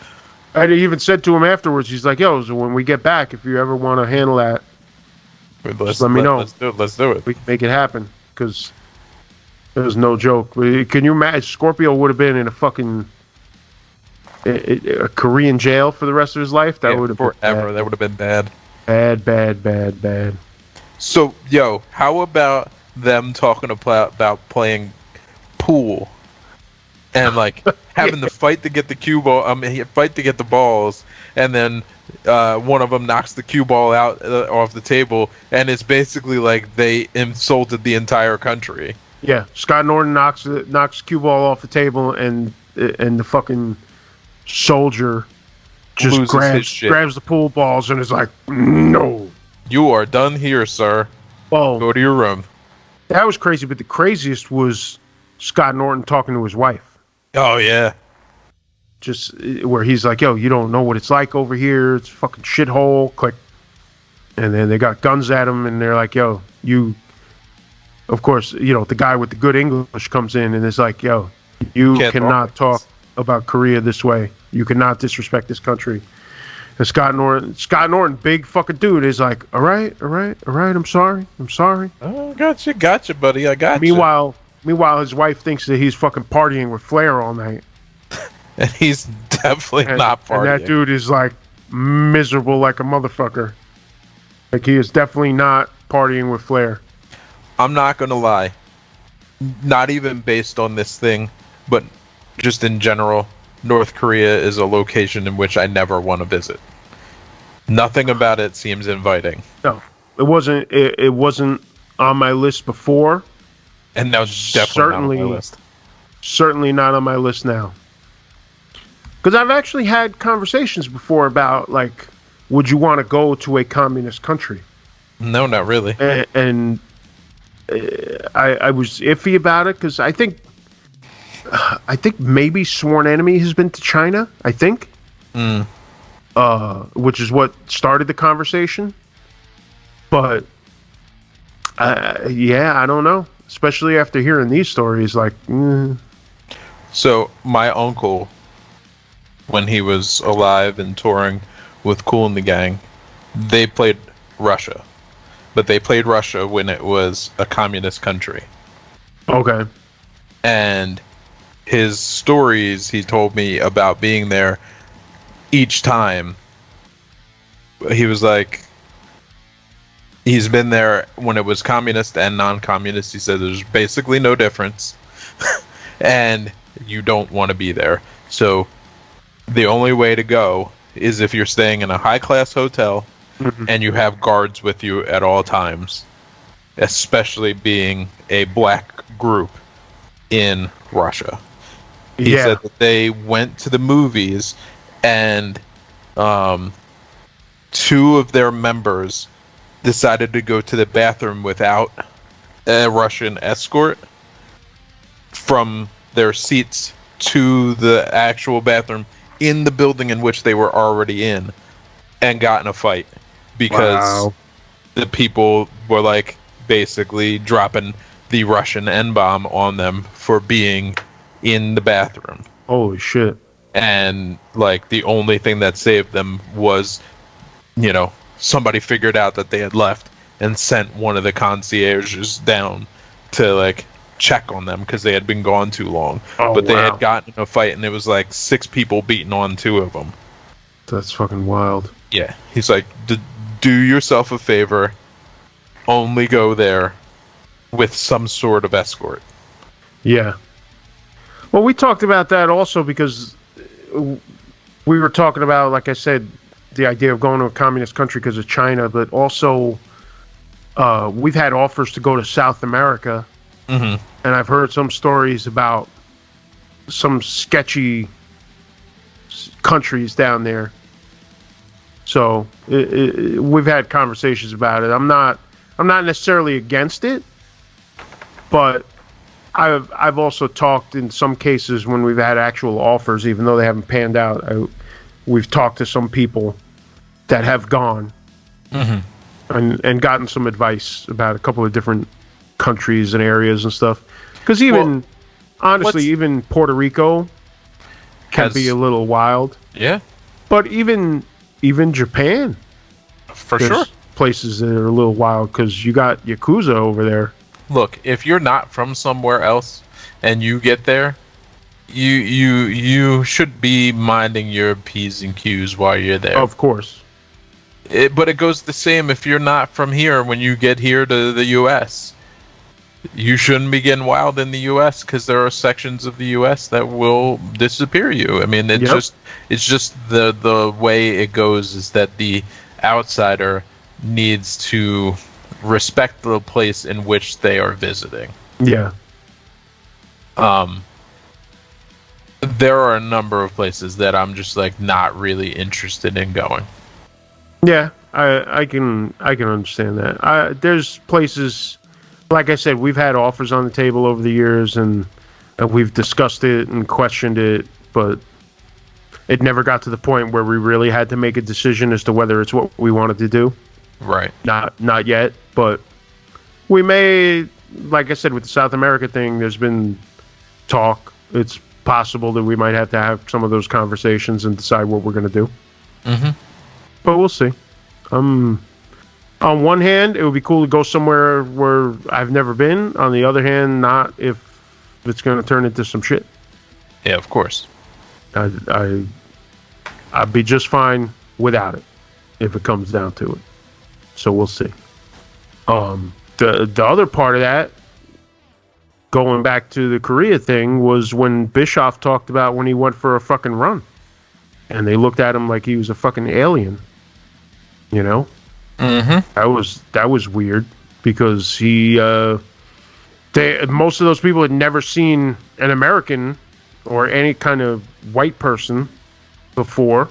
[SPEAKER 1] I even said to him afterwards, he's like, yo, so when we get back, if you ever want to handle that, just let me know.
[SPEAKER 2] Let's do it.
[SPEAKER 1] We can make it happen because it was no joke. Can you imagine? Scorpio would have been in a fucking a Korean jail for the rest of his life. That would have been
[SPEAKER 2] forever. That would have been bad.
[SPEAKER 1] Bad.
[SPEAKER 2] So, yo, how about them talking about playing pool and like having the fight to get the cue ball? Fight to get the balls, and then one of them knocks the cue ball out off the table, and it's basically like they insulted the entire country.
[SPEAKER 1] Yeah, Scott Norton knocks cue ball off the table, and the fucking soldier just
[SPEAKER 2] loses his shit.
[SPEAKER 1] grabs the pool balls and is like, no.
[SPEAKER 2] You are done here, sir.
[SPEAKER 1] Well,
[SPEAKER 2] go to your room.
[SPEAKER 1] That was crazy, but the craziest was Scott Norton talking to his wife.
[SPEAKER 2] Oh, yeah.
[SPEAKER 1] Just where he's like, yo, you don't know what it's like over here. It's a fucking shithole. Click. And then they got guns at him, and they're like, yo, you... Of course, the guy with the good English comes in, and it's like, yo, you cannot talk about Korea this way. You cannot disrespect this country. And Scott Norton, big fucking dude, is like, all right, I'm sorry.
[SPEAKER 2] Oh, gotcha, buddy, I got you.
[SPEAKER 1] Meanwhile, his wife thinks that he's fucking partying with Flair all night.
[SPEAKER 2] And he's definitely not partying.
[SPEAKER 1] And that dude is like miserable like a motherfucker. Like he is definitely not partying with Flair.
[SPEAKER 2] I'm not gonna lie. Not even based on this thing, but just in general, North Korea is a location in which I never want to visit. Nothing about it seems inviting.
[SPEAKER 1] No, it wasn't. It wasn't on my list before,
[SPEAKER 2] and now it's definitely not on my list.
[SPEAKER 1] Certainly not on my list now. Because I've actually had conversations before about like, would you want to go to a communist country?
[SPEAKER 2] No, not really.
[SPEAKER 1] And I was iffy about it because I think maybe Sworn Enemy has been to China. I think, which is what started the conversation. But I don't know. Especially after hearing these stories, like.
[SPEAKER 2] So my uncle, when he was alive and touring with Kool and the Gang, they played Russia. But they played Russia when it was a communist country.
[SPEAKER 1] Okay.
[SPEAKER 2] And his stories he told me about being there each time, he was like, he's been there when it was communist and non-communist. He said there's basically no difference. And you don't want to be there. So the only way to go is if you're staying in a high-class hotel and you have guards with you at all times, especially being a black group in Russia. He said that they went to the movies and two of their members decided to go to the bathroom without a Russian escort from their seats to the actual bathroom in the building in which they were already in, and got in a fight because the people were like basically dropping the Russian N-bomb on them for being in the bathroom.
[SPEAKER 1] Holy shit.
[SPEAKER 2] And like the only thing that saved them was, somebody figured out that they had left and sent one of the concierges down to like check on them because they had been gone too long. They had gotten in a fight and it was like 6 people beating on 2 of them.
[SPEAKER 1] That's fucking wild.
[SPEAKER 2] Yeah. He's like, do yourself a favor, only go there with some sort of escort.
[SPEAKER 1] Yeah. Well, we talked about that also because we were talking about, like I said, the idea of going to a communist country because of China, but also we've had offers to go to South America, and I've heard some stories about some sketchy countries down there. So we've had conversations about it. I'm not necessarily against it, but I've also talked in some cases when we've had actual offers, even though they haven't panned out. We've talked to some people that have gone and gotten some advice about a couple of different countries and areas and stuff. Because honestly, even Puerto Rico can be a little wild.
[SPEAKER 2] Yeah.
[SPEAKER 1] But even Japan,
[SPEAKER 2] for sure,
[SPEAKER 1] places that are a little wild because you got Yakuza over there.
[SPEAKER 2] Look, if you're not from somewhere else and you get there, you should be minding your P's and Q's while you're there.
[SPEAKER 1] Of course.
[SPEAKER 2] But it goes the same if you're not from here when you get here to the U.S. You shouldn't be getting wild in the U.S. because there are sections of the U.S. that will disappear you. I mean, it's just the way it goes is that the outsider needs to respect the place in which they are visiting.
[SPEAKER 1] Yeah.
[SPEAKER 2] there are a number of places that I'm just like not really interested in going.
[SPEAKER 1] Yeah, I can understand that. There's places, like I said, we've had offers on the table over the years, and we've discussed it and questioned it, but it never got to the point where we really had to make a decision as to whether it's what we wanted to do.
[SPEAKER 2] Right.
[SPEAKER 1] Not yet, but we may, like I said, with the South America thing, there's been talk. It's possible that we might have to have some of those conversations and decide what we're going to do.
[SPEAKER 2] Mm-hmm.
[SPEAKER 1] But we'll see. On one hand, it would be cool to go somewhere where I've never been. On the other hand, not if it's going to turn into some shit.
[SPEAKER 2] Yeah, of course.
[SPEAKER 1] I'd be just fine without it if it comes down to it. So we'll see. The other part of that, going back to the Korea thing, was when Bischoff talked about when he went for a fucking run, and they looked at him like he was a fucking alien. You know, that was weird because most of those people had never seen an American or any kind of white person before,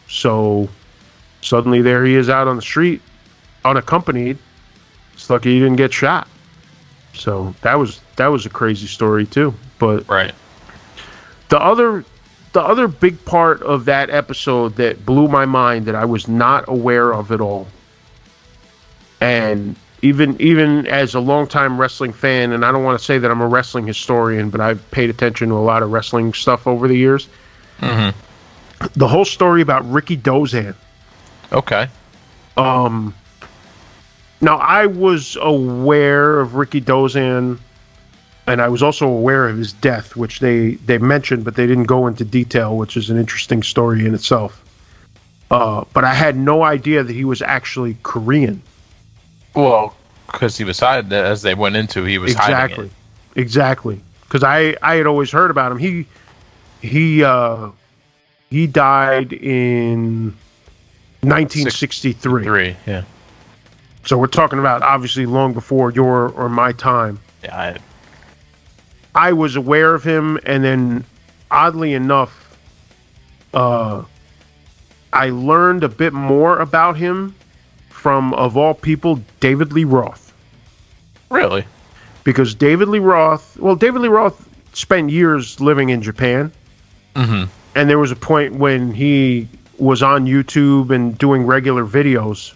[SPEAKER 1] so suddenly there he is out on the street, unaccompanied. It's lucky he didn't get shot. So that was a crazy story too. But
[SPEAKER 2] right,
[SPEAKER 1] the other big part of that episode that blew my mind that I was not aware of at all, and even as a longtime wrestling fan, and I don't want to say that I'm a wrestling historian, but I've paid attention to a lot of wrestling stuff over the years.
[SPEAKER 2] Mm-hmm.
[SPEAKER 1] The whole story about Rikidozan.
[SPEAKER 2] Okay.
[SPEAKER 1] Now, I was aware of Rikidozan, and I was also aware of his death, which they mentioned, but they didn't go into detail, which is an interesting story in itself. But I had no idea that he was actually Korean.
[SPEAKER 2] Well, because he was hiding, as they went into, he was hiding it.
[SPEAKER 1] Exactly. Because I had always heard about him. He died in 1963.
[SPEAKER 2] Yeah.
[SPEAKER 1] So we're talking about obviously long before your or my time.
[SPEAKER 2] Yeah.
[SPEAKER 1] I was aware of him, and then oddly enough, I learned a bit more about him from, of all people, David Lee Roth.
[SPEAKER 2] Really?
[SPEAKER 1] Because David Lee Roth spent years living in Japan.
[SPEAKER 2] Mm-hmm. And
[SPEAKER 1] there was a point when he was on YouTube and doing regular videos,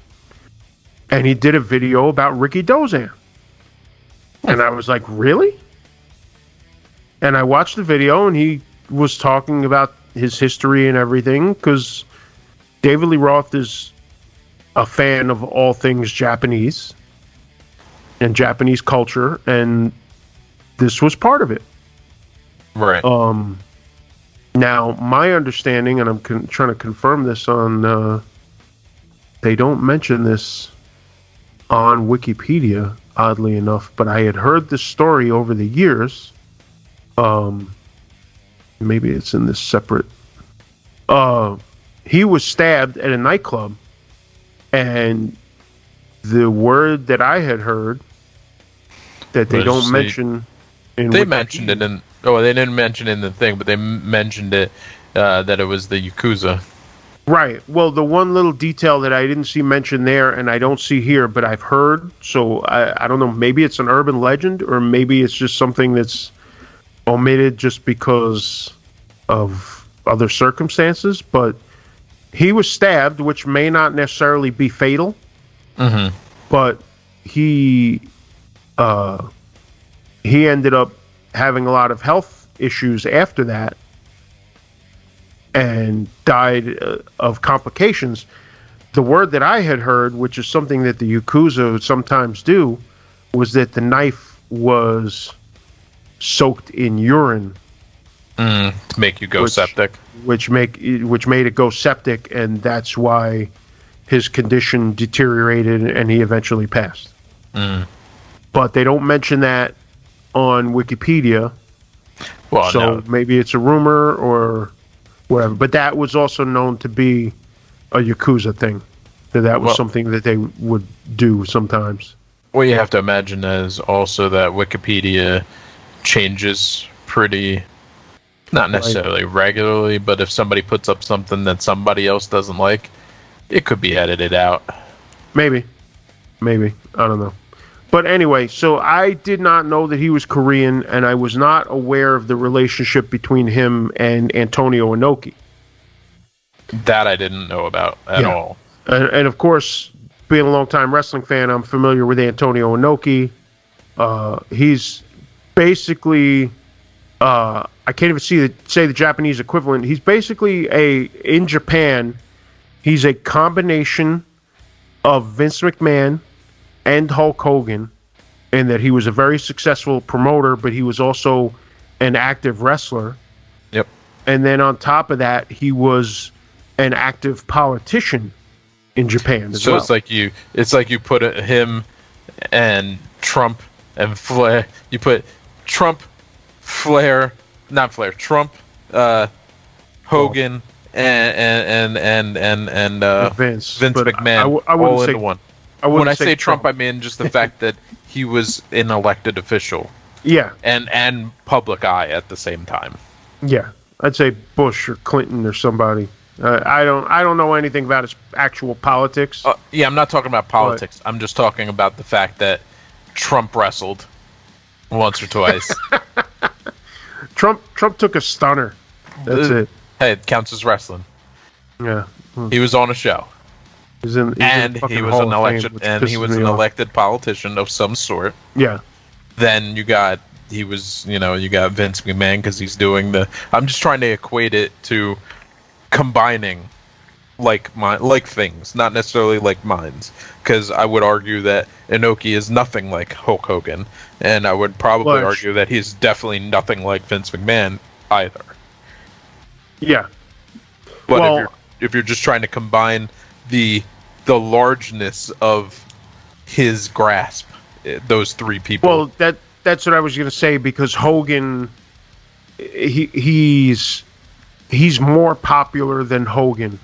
[SPEAKER 1] and he did a video about Rikidozan. And I was like, really? And I watched the video, and he was talking about his history and everything, because David Lee Roth is a fan of all things Japanese and Japanese culture, and this was part of it.
[SPEAKER 2] Right.
[SPEAKER 1] Now, my understanding, and I'm trying to confirm this on... they don't mention this on Wikipedia, oddly enough, but I had heard this story over the years. Maybe it's in this separate... he was stabbed at a nightclub, and the word that I had heard that they don't mention in
[SPEAKER 2] they
[SPEAKER 1] Wikipedia,
[SPEAKER 2] mentioned it in... Oh, they didn't mention it in the thing, but they mentioned it, that it was the Yakuza.
[SPEAKER 1] Right. Well, the one little detail that I didn't see mentioned there, and I don't see here, but I've heard, so I don't know, maybe it's an urban legend, or maybe it's just something that's omitted just because of other circumstances, but he was stabbed, which may not necessarily be fatal, but he ended up having a lot of health issues after that, and died of complications. The word that I had heard, which is something that the Yakuza would sometimes do, was that the knife was soaked in urine.
[SPEAKER 2] To make you go septic.
[SPEAKER 1] Which made it go septic, and that's why his condition deteriorated and he eventually passed. But they don't mention that on Wikipedia. Well, so no. Maybe it's a rumor or whatever. But that was also known to be a Yakuza thing. That was something that they would do sometimes.
[SPEAKER 2] What you have to imagine is also that Wikipedia changes pretty Not necessarily regularly, but if somebody puts up something that somebody else doesn't like, it could be edited out.
[SPEAKER 1] Maybe. I don't know. But anyway, so I did not know that he was Korean, and I was not aware of the relationship between him and Antonio Inoki.
[SPEAKER 2] That I didn't know about at all.
[SPEAKER 1] And of course, being a longtime wrestling fan, I'm familiar with Antonio Inoki. He's basically, I can't even say the Japanese equivalent. He's basically in Japan, he's a combination of Vince McMahon and Hulk Hogan, in that he was a very successful promoter, but he was also an active wrestler.
[SPEAKER 2] Yep.
[SPEAKER 1] And then on top of that, he was an active politician in Japan as well.
[SPEAKER 2] So it's like you put him and Trump and Flair. You put Trump, Flair, not Flair, Trump, Hogan, and
[SPEAKER 1] Vince
[SPEAKER 2] McMahon
[SPEAKER 1] I wouldn't
[SPEAKER 2] all
[SPEAKER 1] say,
[SPEAKER 2] into one.
[SPEAKER 1] When
[SPEAKER 2] I say Trump, I mean just the fact that he was an elected official.
[SPEAKER 1] Yeah.
[SPEAKER 2] And public eye at the same time.
[SPEAKER 1] Yeah. I'd say Bush or Clinton or somebody. I don't know anything about his actual politics.
[SPEAKER 2] Yeah, I'm not talking about politics. I'm just talking about the fact that Trump wrestled once or twice.
[SPEAKER 1] Trump took a stunner. That's it.
[SPEAKER 2] Hey, it counts as wrestling.
[SPEAKER 1] Yeah.
[SPEAKER 2] He was on a show.
[SPEAKER 1] He was an
[SPEAKER 2] elected politician of some sort.
[SPEAKER 1] Yeah.
[SPEAKER 2] Then you got Vince McMahon because he's doing I'm just trying to equate it to combining like things, not necessarily like minds, because I would argue that Inoki is nothing like Hulk Hogan, and I would probably argue that he's definitely nothing like Vince McMahon either.
[SPEAKER 1] Yeah.
[SPEAKER 2] But if you're just trying to combine the largeness of his grasp, those three people.
[SPEAKER 1] Well, that's what I was going to say, because Hogan, he's more popular than Hogan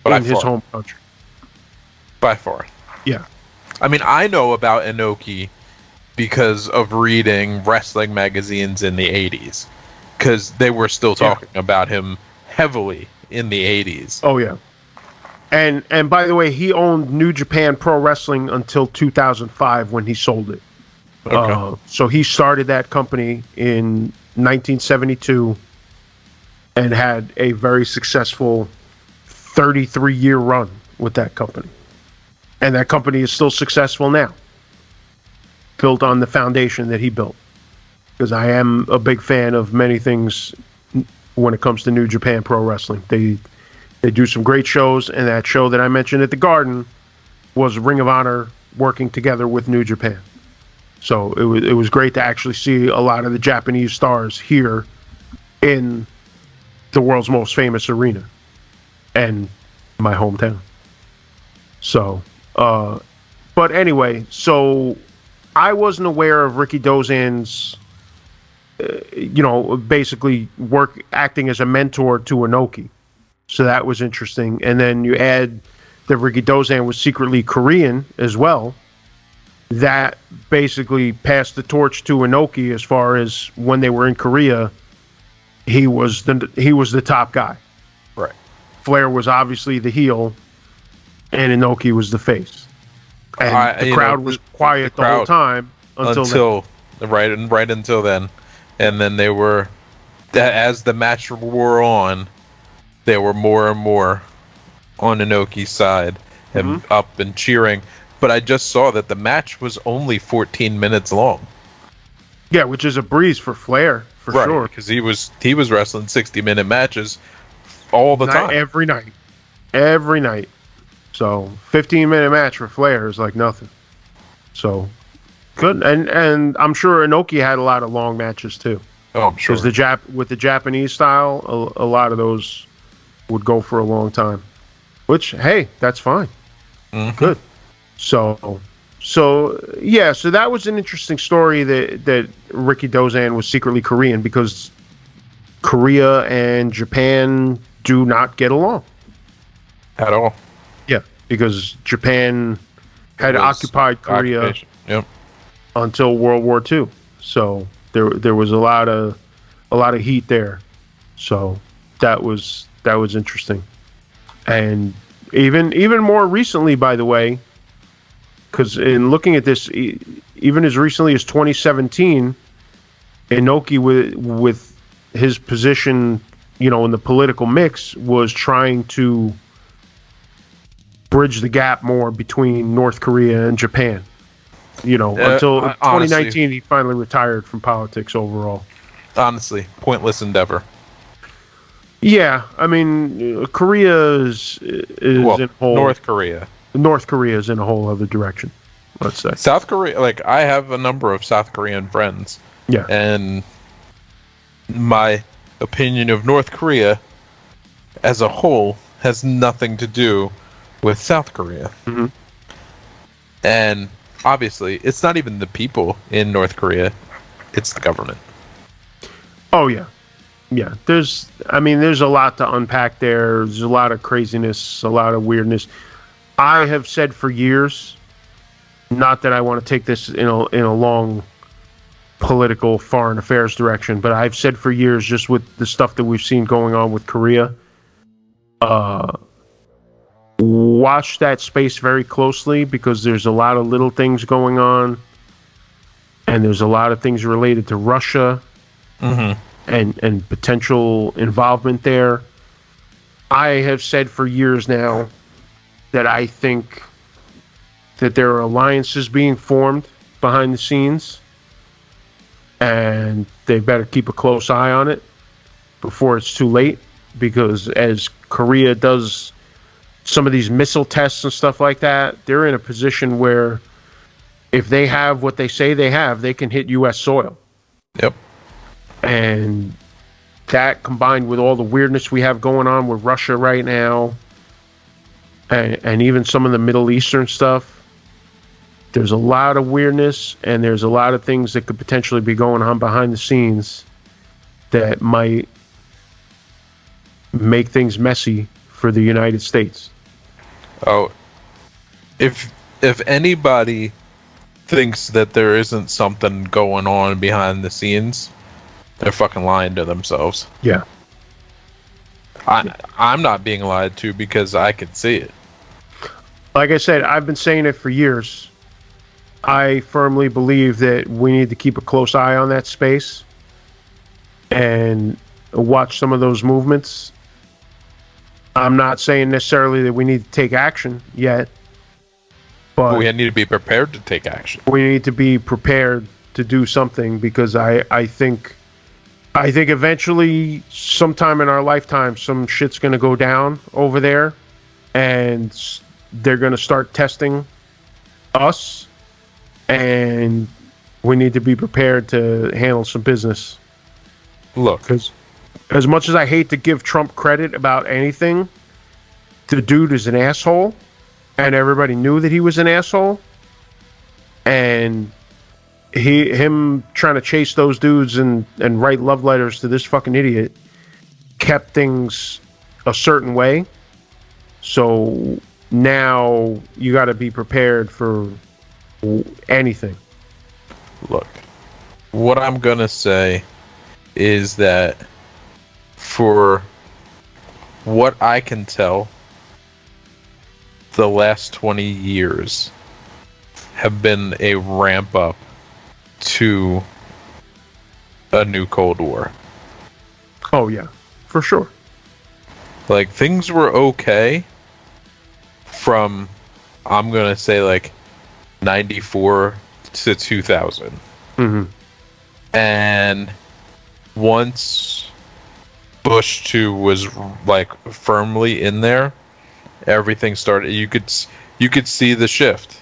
[SPEAKER 1] in his home country.
[SPEAKER 2] By far.
[SPEAKER 1] Yeah.
[SPEAKER 2] I mean, I know about Inoki because of reading wrestling magazines in the 80s, because they were still talking about him heavily in the 80s.
[SPEAKER 1] Oh, yeah. And by the way, he owned New Japan Pro Wrestling until 2005 when he sold it.
[SPEAKER 2] Okay.
[SPEAKER 1] So he started that company in 1972 and had a very successful 33-year run with that company. And that company is still successful now, built on the foundation that he built. Because I am a big fan of many things when it comes to New Japan Pro Wrestling. They do some great shows, and that show that I mentioned at the Garden was Ring of Honor working together with New Japan. So it was great to actually see a lot of the Japanese stars here in the world's most famous arena and my hometown. So, but anyway, so I wasn't aware of Rikidozan's, basically acting as a mentor to Inoki. So that was interesting. And then you add that Rikidozan was secretly Korean as well. That basically passed the torch to Inoki as far as when they were in Korea, he was the top guy.
[SPEAKER 2] Right.
[SPEAKER 1] Flair was obviously the heel, and Inoki was the face. And the crowd was quiet the whole time until then. And then they were, as the match wore on, they were more and more on Inoki's side and up and cheering. But I just saw that the match was only 14 minutes long. Yeah, which is a breeze for Flair, for sure.
[SPEAKER 2] Because he was wrestling 60-minute matches all the time.
[SPEAKER 1] Every night. So 15-minute match for Flair is like nothing. So good. And I'm sure Inoki had a lot of long matches too.
[SPEAKER 2] Oh, I'm sure.
[SPEAKER 1] Because with the Japanese style, a lot of those would go for a long time. Which, hey, that's fine.
[SPEAKER 2] Mm-hmm.
[SPEAKER 1] Good. So that was an interesting story that Rikidozan was secretly Korean, because Korea and Japan do not get along
[SPEAKER 2] at all.
[SPEAKER 1] Yeah, because Japan had occupied Korea until World War II. So there was a lot of heat there. So that was interesting. And even more recently, by the way, because in looking at this, even as recently as 2017, Inoki with his position, in the political mix, was trying to bridge the gap more between North Korea and Japan. Until 2019, honestly, he finally retired from politics overall.
[SPEAKER 2] Honestly, pointless endeavor.
[SPEAKER 1] Yeah, I mean, Korea is in whole.
[SPEAKER 2] North Korea.
[SPEAKER 1] North Korea is in a whole other direction, let's say.
[SPEAKER 2] South Korea, I have a number of South Korean friends.
[SPEAKER 1] Yeah.
[SPEAKER 2] And my opinion of North Korea as a whole has nothing to do with South Korea.
[SPEAKER 1] Mm-hmm.
[SPEAKER 2] And obviously, it's not even the people in North Korea, it's the government.
[SPEAKER 1] Oh, yeah. Yeah, there's a lot to unpack there. There's a lot of craziness, a lot of weirdness. I have said for years, not that I want to take this in a long political foreign affairs direction, but I've said for years, just with the stuff that we've seen going on with Korea, watch that space very closely, because there's a lot of little things going on, and there's a lot of things related to Russia.
[SPEAKER 2] Mm-hmm.
[SPEAKER 1] And potential involvement there. I have said for years now that I think that there are alliances being formed behind the scenes, and they better keep a close eye on it before it's too late, because as Korea does some of these missile tests and stuff like that, they're in a position where if they have what they say they have, they can hit U.S. soil.
[SPEAKER 2] Yep.
[SPEAKER 1] And that, combined with all the weirdness we have going on with Russia right now, and even some of the Middle Eastern stuff, there's a lot of weirdness, and there's a lot of things that could potentially be going on behind the scenes that might make things messy for the United States.
[SPEAKER 2] Oh, if anybody thinks that there isn't something going on behind the scenes, they're fucking lying to themselves.
[SPEAKER 1] Yeah.
[SPEAKER 2] I'm not being lied to, because I can see it.
[SPEAKER 1] Like I said, I've been saying it for years. I firmly believe that we need to keep a close eye on that space and watch some of those movements. I'm not saying necessarily that we need to take action yet, but
[SPEAKER 2] we need to be prepared to take action.
[SPEAKER 1] We need to be prepared to do something, because I think eventually, sometime in our lifetime, some shit's going to go down over there, and they're going to start testing us, and we need to be prepared to handle some business.
[SPEAKER 2] Look,
[SPEAKER 1] because as much as I hate to give Trump credit about anything, the dude is an asshole, and everybody knew that he was an asshole, and him trying to chase those dudes and write love letters to this fucking idiot kept things a certain way. So now you got to be prepared for anything.
[SPEAKER 2] Look, what I'm going to say is that for what I can tell, the last 20 years have been a ramp up to a new Cold War.
[SPEAKER 1] Oh yeah, for sure.
[SPEAKER 2] Things were okay from, I'm gonna say, 94 to 2000.
[SPEAKER 1] Mm-hmm.
[SPEAKER 2] And once Bush 2 was firmly in there, everything started. You could see the shift.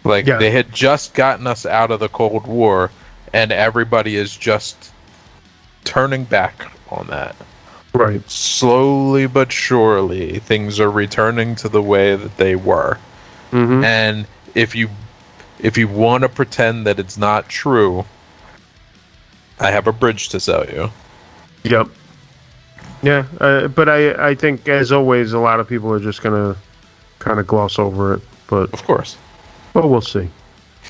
[SPEAKER 2] They had just gotten us out of the Cold War, and everybody is just turning back on that.
[SPEAKER 1] Right.
[SPEAKER 2] Slowly but surely, things are returning to the way that they were.
[SPEAKER 1] Mm-hmm.
[SPEAKER 2] And if you want to pretend that it's not true, I have a bridge to sell you.
[SPEAKER 1] Yep. Yeah, but I think, as always, a lot of people are just going to kind of gloss over it. But
[SPEAKER 2] of course.
[SPEAKER 1] Well, we'll see.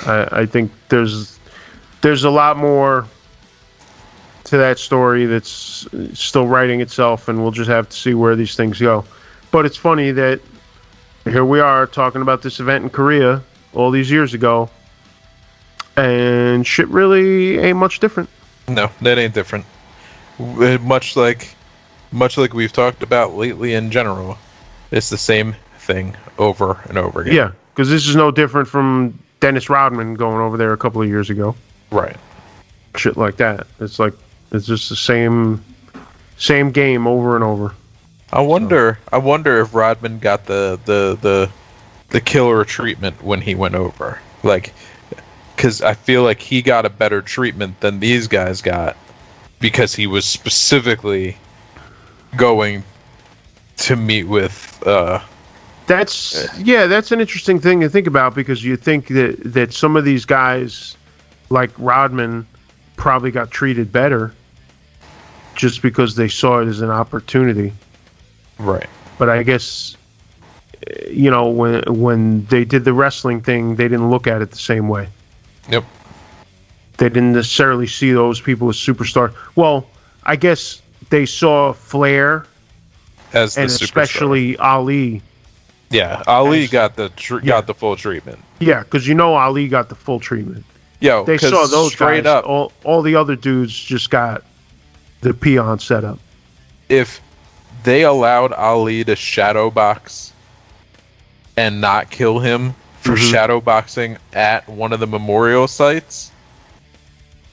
[SPEAKER 1] I think there's a lot more to that story that's still writing itself, and we'll just have to see where these things go. But it's funny that here we are talking about this event in Korea all these years ago, and shit really ain't much different.
[SPEAKER 2] No, that ain't different. Much like we've talked about lately in general, it's the same thing over and over again.
[SPEAKER 1] Yeah, because this is no different from Dennis Rodman going over there a couple of years ago.
[SPEAKER 2] Right.
[SPEAKER 1] Shit like that. It's just the same game over and over.
[SPEAKER 2] I wonder if Rodman got the killer treatment when he went over. Like, because I feel like he got a better treatment than these guys got because he was specifically going to meet with.
[SPEAKER 1] That's an interesting thing to think about, because you think that some of these guys, like Rodman, probably got treated better just because they saw it as an opportunity.
[SPEAKER 2] Right.
[SPEAKER 1] But I guess, you know, when they did the wrestling thing, they didn't look at it the same way.
[SPEAKER 2] Yep.
[SPEAKER 1] They didn't necessarily see those people as superstars. Well, I guess they saw Flair
[SPEAKER 2] as the
[SPEAKER 1] and
[SPEAKER 2] superstar.
[SPEAKER 1] Especially Ali.
[SPEAKER 2] Yeah, Ali got the full treatment.
[SPEAKER 1] Yeah, because you know Ali got the full treatment.
[SPEAKER 2] Yo,
[SPEAKER 1] they saw those
[SPEAKER 2] straight
[SPEAKER 1] guys.
[SPEAKER 2] Up,
[SPEAKER 1] all the other dudes just got the peon setup.
[SPEAKER 2] If they allowed Ali to shadow box and not kill him for shadow boxing at one of the memorial sites,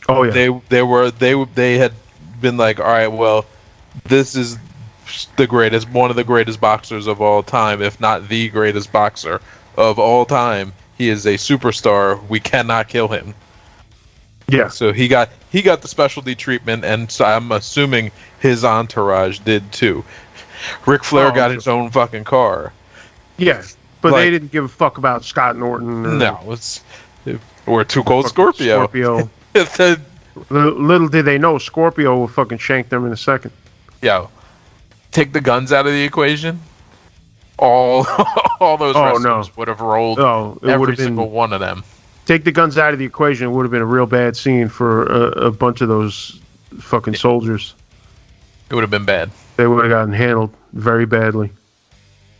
[SPEAKER 1] oh yeah,
[SPEAKER 2] they had been like, all right, well, this is one of the greatest boxers of all time, if not the greatest boxer of all time. He is a superstar. We cannot kill him.
[SPEAKER 1] Yeah.
[SPEAKER 2] So he got the specialty treatment, and so I'm assuming his entourage did too. Ric Flair got his own fucking car.
[SPEAKER 1] Yeah, but they didn't give a fuck about Scott Norton.
[SPEAKER 2] Or Cold Scorpio.
[SPEAKER 1] Little did they know Scorpio would fucking shank them in a second.
[SPEAKER 2] Yo, take the guns out of the equation. All those wrestlers would have rolled. Every single one of them.
[SPEAKER 1] Take the guns out of the equation. It would have been a real bad scene for a bunch of those fucking soldiers.
[SPEAKER 2] It would have been bad.
[SPEAKER 1] They would have gotten handled very badly.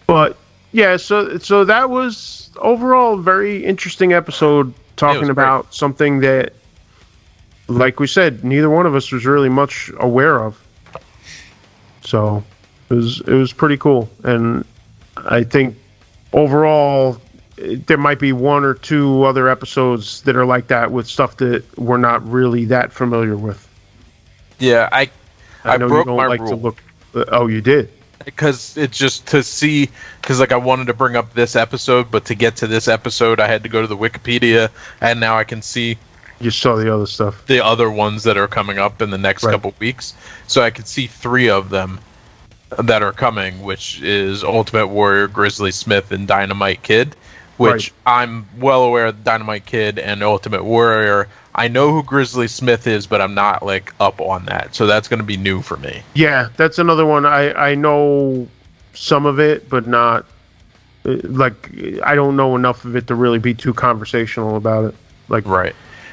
[SPEAKER 1] But yeah, so that was overall a very interesting episode, talking about something that, like we said, neither one of us was really much aware of. So it was pretty cool, and I think overall there might be one or two other episodes that are like that with stuff that we're not really that familiar with.
[SPEAKER 2] Yeah, I
[SPEAKER 1] know
[SPEAKER 2] broke
[SPEAKER 1] you don't
[SPEAKER 2] my
[SPEAKER 1] like
[SPEAKER 2] rule.
[SPEAKER 1] to look. Oh, you did?
[SPEAKER 2] Because it's just to see, because like I wanted to bring up this episode, but to get to this episode, I had to go to the Wikipedia, and now I can see.
[SPEAKER 1] You saw the other stuff.
[SPEAKER 2] The other ones that are coming up in the next couple weeks, so I could see 3 of them that are coming, which is Ultimate Warrior, Grizzly Smith, and Dynamite Kid. Which I'm well aware of Dynamite Kid and Ultimate Warrior. I know who Grizzly Smith is, but I'm not like up on that. So that's going to be new for me.
[SPEAKER 1] Yeah, that's another one. I know some of it, but not like I don't know enough of it to really be too conversational about it. Like,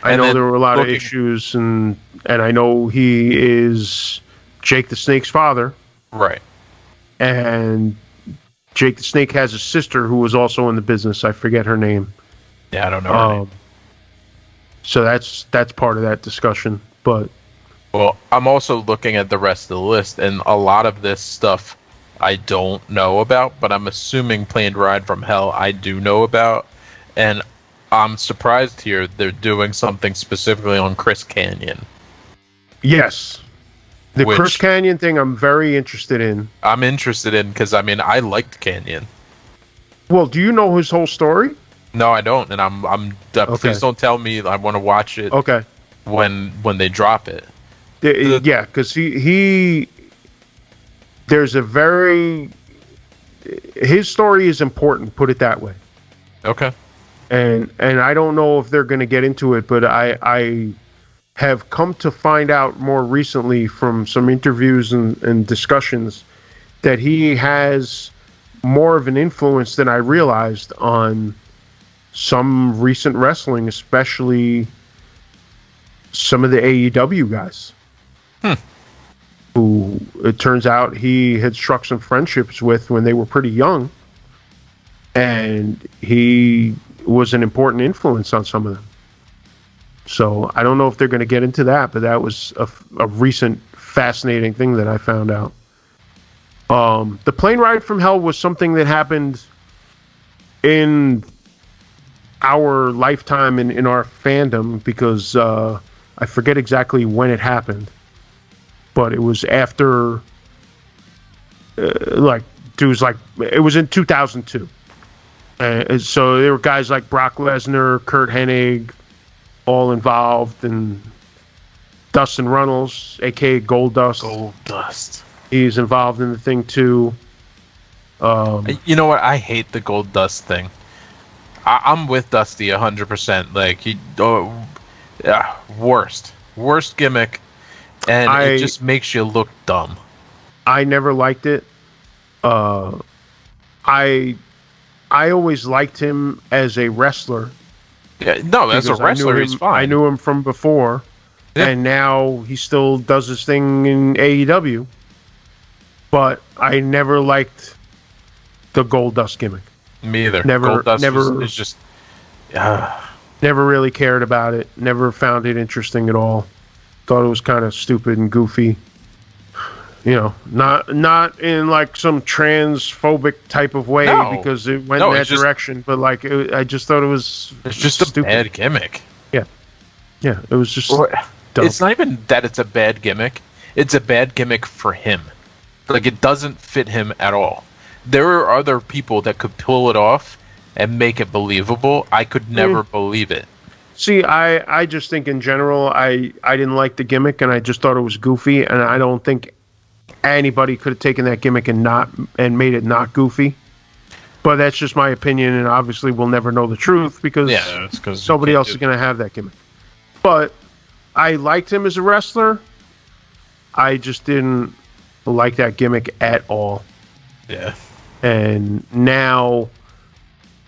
[SPEAKER 1] I know there were a lot of issues, and I know he is Jake the Snake's father.
[SPEAKER 2] Right.
[SPEAKER 1] And Jake the Snake has a sister who was also in the business. I forget her name.
[SPEAKER 2] Yeah, I don't know her name.
[SPEAKER 1] So that's part of that discussion. But
[SPEAKER 2] well, I'm also looking at the rest of the list, and a lot of this stuff I don't know about, but I'm assuming Planned Ride from Hell I do know about, and I'm surprised here they're doing something specifically on Chris Kanyon.
[SPEAKER 1] Yes. The Chris Kanyon thing I'm very interested in.
[SPEAKER 2] I'm interested in because, I mean, I liked Kanyon.
[SPEAKER 1] Well, do you know his whole story?
[SPEAKER 2] No, I don't, and I'm please don't tell me. I want to watch it.
[SPEAKER 1] Okay.
[SPEAKER 2] When they drop it.
[SPEAKER 1] Yeah, because he there's a very his story is important. Put it that way.
[SPEAKER 2] Okay.
[SPEAKER 1] And I don't know if they're going to get into it, but I have come to find out more recently from some interviews and discussions that he has more of an influence than I realized on some recent wrestling, especially some of the AEW guys. who it turns out he had struck some friendships with when they were pretty young, and he was an important influence on some of them. So I don't know if they're going to get into that, but that was a recent fascinating thing that I found out. The plane ride from hell was something that happened in our lifetime in our fandom, because I forget exactly when it happened, but it was after it was in 2002. So there were guys like Brock Lesnar, Kurt Hennig, all involved, and Dustin Runnels, aka Goldust. He's involved in the thing too.
[SPEAKER 2] You know what? I hate the Goldust thing. I'm with Dusty 100%. Like worst gimmick, and it just makes you look dumb.
[SPEAKER 1] I never liked it. I always liked him as a wrestler.
[SPEAKER 2] Yeah, no, as a wrestler, he's fine.
[SPEAKER 1] I knew him from before, and now he still does his thing in AEW. But I never liked the Goldust gimmick.
[SPEAKER 2] Me either.
[SPEAKER 1] Never
[SPEAKER 2] is just.
[SPEAKER 1] Never really cared about it. Never found it interesting at all. Thought it was kind of stupid and goofy. You know, not in like some transphobic type of way, because it went in that direction. But like, I just thought it's
[SPEAKER 2] just
[SPEAKER 1] stupid.
[SPEAKER 2] A bad gimmick.
[SPEAKER 1] Yeah, it was just. Dumb.
[SPEAKER 2] It's not even that it's a bad gimmick. It's a bad gimmick for him. Like, it doesn't fit him at all. There are other people that could pull it off and make it believable. I could never believe it.
[SPEAKER 1] See, I just think in general, I didn't like the gimmick, and I just thought it was goofy, and I don't think anybody could have taken that gimmick and made it not goofy. But that's just my opinion, and obviously we'll never know the truth because somebody else is going to have that gimmick. But I liked him as a wrestler. I just didn't like that gimmick at all.
[SPEAKER 2] Yeah.
[SPEAKER 1] And now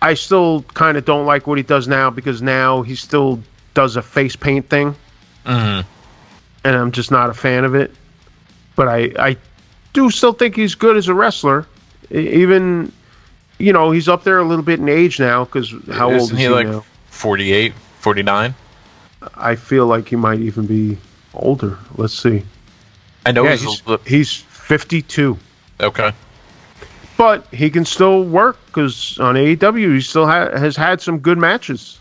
[SPEAKER 1] I still kind of don't like what he does now, because now he still does a face paint thing. Mm-hmm. And I'm just not a fan of it. But I do still think he's good as a wrestler. Even, he's up there a little bit in age now, because how old is he
[SPEAKER 2] like
[SPEAKER 1] now?
[SPEAKER 2] 48, 49?
[SPEAKER 1] I feel like he might even be older. Let's see.
[SPEAKER 2] I know
[SPEAKER 1] he's 52.
[SPEAKER 2] Okay.
[SPEAKER 1] But he can still work, because on AEW he still has had some good matches.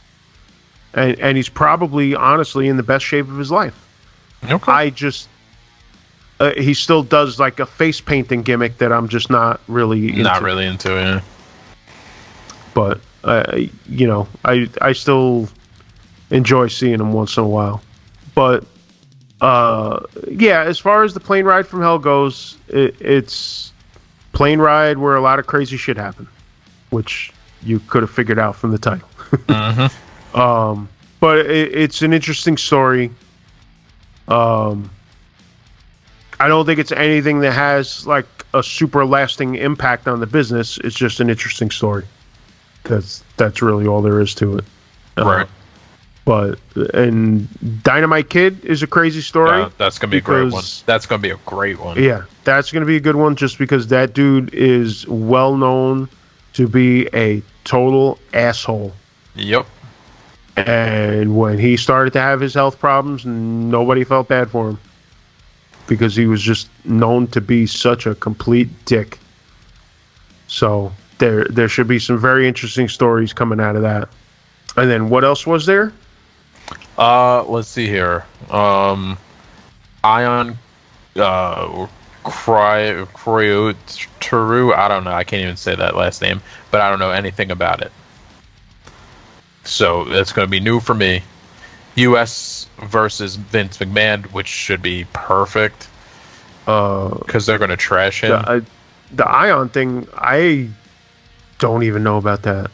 [SPEAKER 1] And he's probably, honestly, in the best shape of his life.
[SPEAKER 2] Okay.
[SPEAKER 1] He still does like a face painting gimmick that I'm just not really into.
[SPEAKER 2] Not really into, yeah.
[SPEAKER 1] But, I still enjoy seeing him once in a while. But, as far as the plane ride from hell goes, it's plane ride where a lot of crazy shit happened, which you could have figured out from the title. Mm-hmm. But it's an interesting story. I don't think it's anything that has like a super lasting impact on the business. It's just an interesting story. That's really all there is to it.
[SPEAKER 2] Right.
[SPEAKER 1] And Dynamite Kid is a crazy story.
[SPEAKER 2] Yeah, that's gonna be a great one. That's gonna be a great one.
[SPEAKER 1] Yeah, that's gonna be a good one, just because that dude is well known to be a total asshole.
[SPEAKER 2] Yep.
[SPEAKER 1] And when he started to have his health problems, nobody felt bad for him, because he was just known to be such a complete dick. So there should be some very interesting stories coming out of that. And then what else was there?
[SPEAKER 2] Let's see here. Ion Cryotaru. I don't know. I can't even say that last name, but I don't know anything about it. So that's going to be new for me. US versus Vince McMahon, which should be perfect. Because they're going to trash him.
[SPEAKER 1] The Ion thing, I don't even know about that.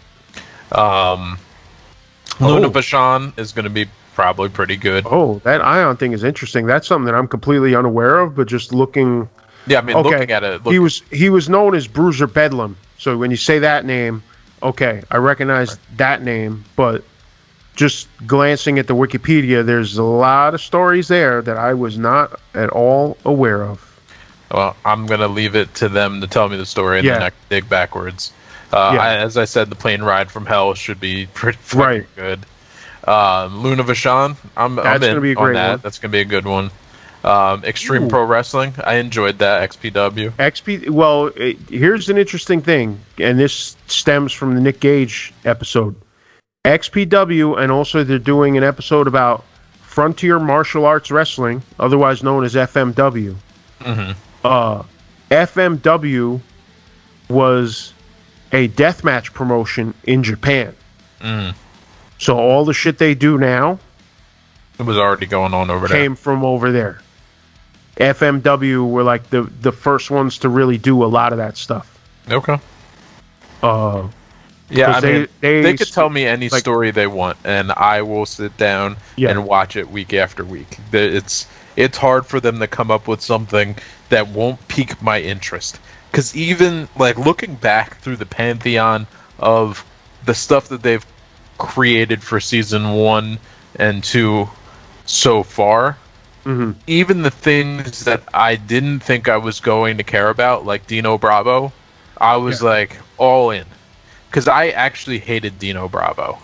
[SPEAKER 2] Luna Vachon is going to be probably pretty good.
[SPEAKER 1] Oh, that Ion thing is interesting. That's something that I'm completely unaware of, but just looking.
[SPEAKER 2] Yeah, I mean, looking at it.
[SPEAKER 1] He was known as Bruiser Bedlam. So when you say that name, okay, I recognize that name, but just glancing at the Wikipedia, there's a lot of stories there that I was not at all aware of.
[SPEAKER 2] Well, I'm going to leave it to them to tell me the story, and then I can dig backwards. As I said, the plane ride from hell should be pretty good. Luna Vachon, I'm in on that. One. That's going to be a good one. Extreme Pro Wrestling, I enjoyed that. XPW.
[SPEAKER 1] Well, here's an interesting thing, and this stems from the Nick Gage episode. XPW, and also they're doing an episode about Frontier Martial Arts Wrestling, otherwise known as FMW. Mm-hmm. FMW was a deathmatch promotion in Japan. Mm. So all the shit they do now,
[SPEAKER 2] it was already going on over there.
[SPEAKER 1] Came from over there. FMW were like the first ones to really do a lot of that stuff.
[SPEAKER 2] Okay. Yeah, I mean, they could tell me any story they want, and I will sit down and watch it week after week. It's hard for them to come up with something that won't pique my interest. Because even like looking back through the pantheon of the stuff that they've created for season 1 and 2 so far, even the things that I didn't think I was going to care about, like Dino Bravo, I was like all in. Because I actually hated Dino Bravo,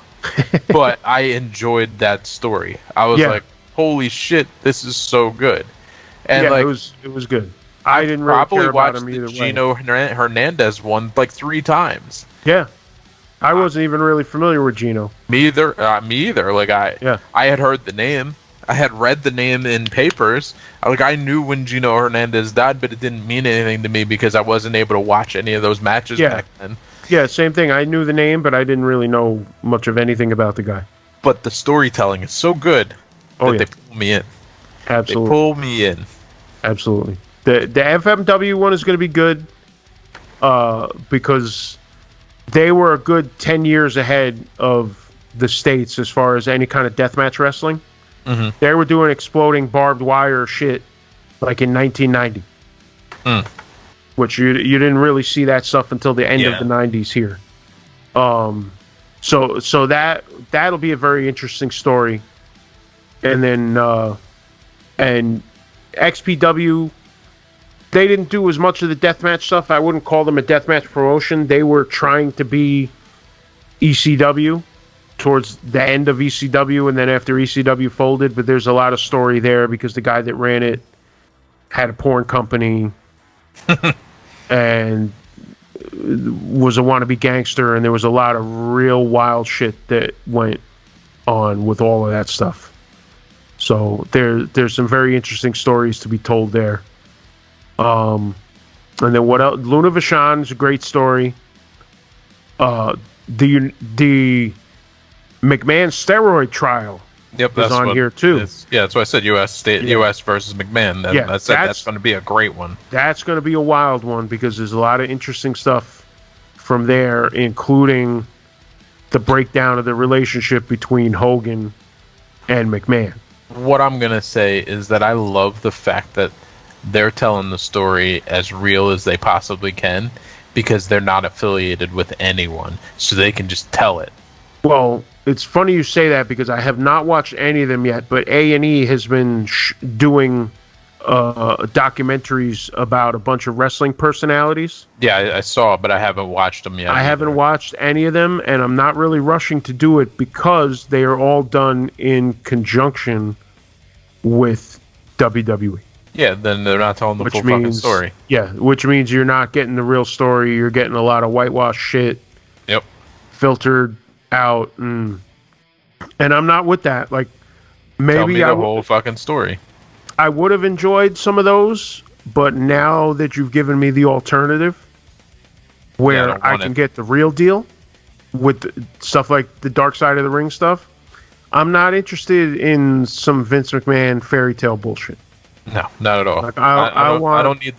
[SPEAKER 2] but I enjoyed that story. I was like, "Holy shit, this is so good!" And like,
[SPEAKER 1] it was good. I didn't really care about him either way.
[SPEAKER 2] Gino Hernandez one like 3 times.
[SPEAKER 1] Yeah, I wasn't even really familiar with Gino.
[SPEAKER 2] Me either. Like I had heard the name. I had read the name in papers. I knew when Gino Hernandez died, but it didn't mean anything to me because I wasn't able to watch any of those matches back then.
[SPEAKER 1] Yeah, same thing. I knew the name, but I didn't really know much of anything about the guy.
[SPEAKER 2] But the storytelling is so good that they pull me in.
[SPEAKER 1] Absolutely.
[SPEAKER 2] They pull me in.
[SPEAKER 1] Absolutely. The FMW one is going to be good because they were a good 10 years ahead of the States as far as any kind of deathmatch wrestling. Mm-hmm. They were doing exploding barbed wire shit like in 1990. Which you didn't really see that stuff until the end of the 90s here. So that'll be a very interesting story. And then and XPW, they didn't do as much of the deathmatch stuff. I wouldn't call them a deathmatch promotion. They were trying to be ECW towards the end of ECW, and then after ECW folded, but there's a lot of story there because the guy that ran it had a porn company and was a wannabe gangster, and there was a lot of real wild shit that went on with all of that stuff. So there's some very interesting stories to be told there. And then what else? Luna Vachon is a great story. The McMahon steroid trial is on here too.
[SPEAKER 2] That's why I said U.S. versus McMahon. That's going to be a great one.
[SPEAKER 1] That's going to be a wild one because there's a lot of interesting stuff from there, including the breakdown of the relationship between Hogan and McMahon.
[SPEAKER 2] What I'm going to say is that I love the fact that they're telling the story as real as they possibly can because they're not affiliated with anyone, so they can just tell it.
[SPEAKER 1] Well, it's funny you say that because I have not watched any of them yet, but A&E has been doing documentaries about a bunch of wrestling personalities.
[SPEAKER 2] Yeah, I saw, but I haven't watched them yet.
[SPEAKER 1] I haven't watched any of them, and I'm not really rushing to do it because they are all done in conjunction with WWE.
[SPEAKER 2] Yeah, then they're not telling the full fucking story.
[SPEAKER 1] Yeah, which means you're not getting the real story. You're getting a lot of whitewash shit.
[SPEAKER 2] Yep.
[SPEAKER 1] Filtered out, and I'm not with that. Like, maybe
[SPEAKER 2] tell me the whole fucking story.
[SPEAKER 1] I would have enjoyed some of those, but now that you've given me the alternative, where I can get the real deal with stuff like the Dark Side of the Ring stuff, I'm not interested in some Vince McMahon fairy tale bullshit.
[SPEAKER 2] No, not at all.
[SPEAKER 1] Like,
[SPEAKER 2] I don't need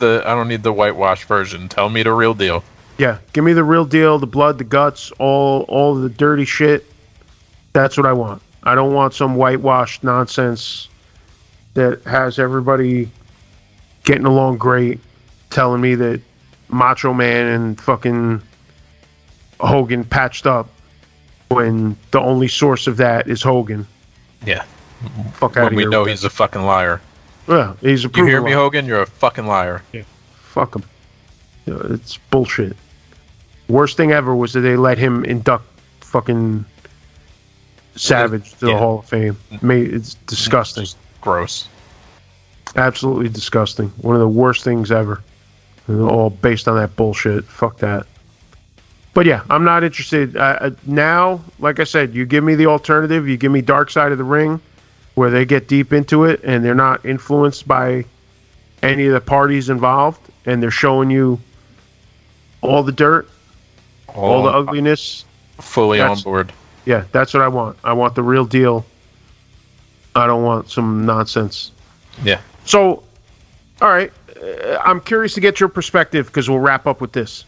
[SPEAKER 2] the whitewash version. Tell me the real deal.
[SPEAKER 1] Yeah, give me the real deal, the blood, the guts, all the dirty shit. That's what I want. I don't want some whitewashed nonsense that has everybody getting along great, telling me that Macho Man and fucking Hogan patched up when the only source of that is Hogan.
[SPEAKER 2] Yeah.
[SPEAKER 1] Fuck out of here.
[SPEAKER 2] When we know he's a fucking liar.
[SPEAKER 1] Well, he's a
[SPEAKER 2] You hear me,
[SPEAKER 1] liar.
[SPEAKER 2] Hogan? You're a fucking liar.
[SPEAKER 1] Yeah. Fuck him. It's bullshit. Worst thing ever was that they let him induct fucking Savage to the Hall of Fame. It's disgusting.
[SPEAKER 2] Just gross. Absolutely
[SPEAKER 1] disgusting. One of the worst things ever. All based on that bullshit. Fuck that. But yeah, I'm not interested. Now, like I said, you give me the alternative. You give me Dark Side of the Ring, where they get deep into it and they're not influenced by any of the parties involved, and they're showing you all the dirt, all the ugliness.
[SPEAKER 2] Fully on board.
[SPEAKER 1] Yeah, that's what I want. I want the real deal. I don't want some nonsense.
[SPEAKER 2] Yeah.
[SPEAKER 1] So, all right. I'm curious to get your perspective because we'll wrap up with this.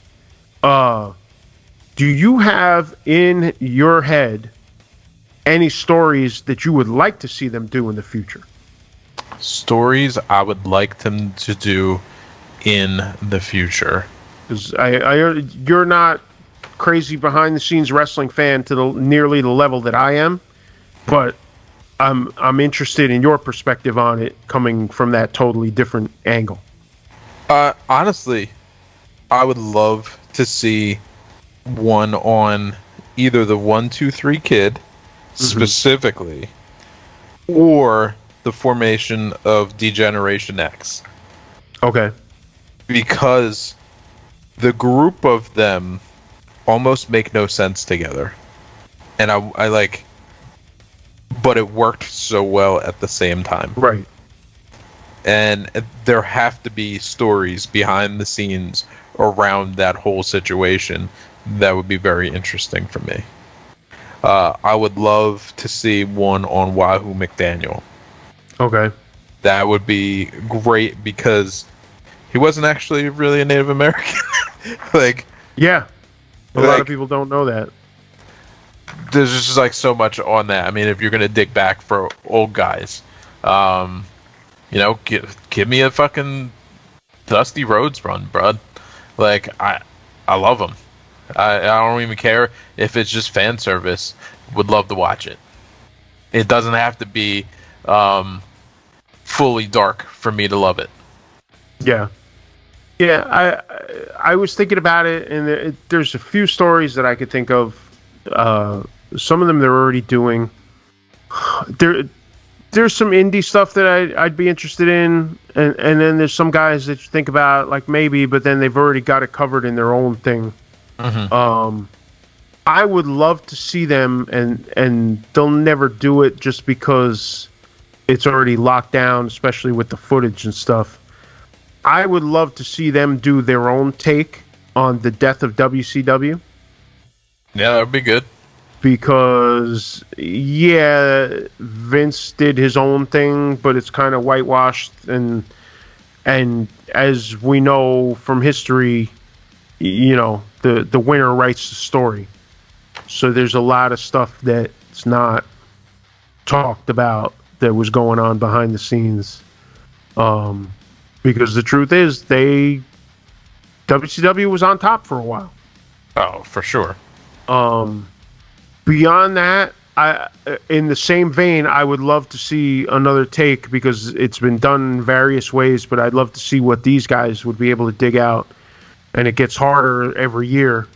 [SPEAKER 1] Do you have in your head any stories that you would like to see them do in the future?
[SPEAKER 2] Stories I would like them to do in the future.
[SPEAKER 1] Because you're not crazy behind the scenes wrestling fan to nearly the level that I am, but I'm interested in your perspective on it coming from that totally different angle.
[SPEAKER 2] Honestly, I would love to see one on either the 1-2-3 Kid specifically, or the formation of D-Generation X.
[SPEAKER 1] Okay.
[SPEAKER 2] Because the group of them almost make no sense together. And I like, but it worked so well at the same time.
[SPEAKER 1] Right.
[SPEAKER 2] And there have to be stories behind the scenes around that whole situation that would be very interesting for me. I would love to see one on Wahoo McDaniel.
[SPEAKER 1] Okay.
[SPEAKER 2] That would be great because he wasn't actually really a Native American. Like,
[SPEAKER 1] yeah. A lot of people don't know that.
[SPEAKER 2] There's just like so much on that. I mean, if you're gonna dig back for old guys, give me a fucking Dusty Rhodes run, bud. Like, I love him. I don't even care if it's just fan service. Would love to watch it. It doesn't have to be fully dark for me to love it.
[SPEAKER 1] Yeah. Yeah, I was thinking about it, and there's a few stories that I could think of. Some of them they're already doing. There's some indie stuff that I'd be interested in, and then there's some guys that you think about, like maybe, but then they've already got it covered in their own thing. I would love to see them, and they'll never do it just because it's already locked down, especially with the footage and stuff. I would love to see them do their own take on the death of WCW.
[SPEAKER 2] Yeah, that would be good.
[SPEAKER 1] Because, yeah, Vince did his own thing, but it's kind of whitewashed. And as we know from history, you know, the winner writes the story. So there's a lot of stuff that's not talked about that was going on behind the scenes. Because the truth is, WCW was on top for a while.
[SPEAKER 2] Oh, for sure.
[SPEAKER 1] Beyond that, in the same vein, I would love to see another take because it's been done in various ways, but I'd love to see what these guys would be able to dig out. And it gets harder every year,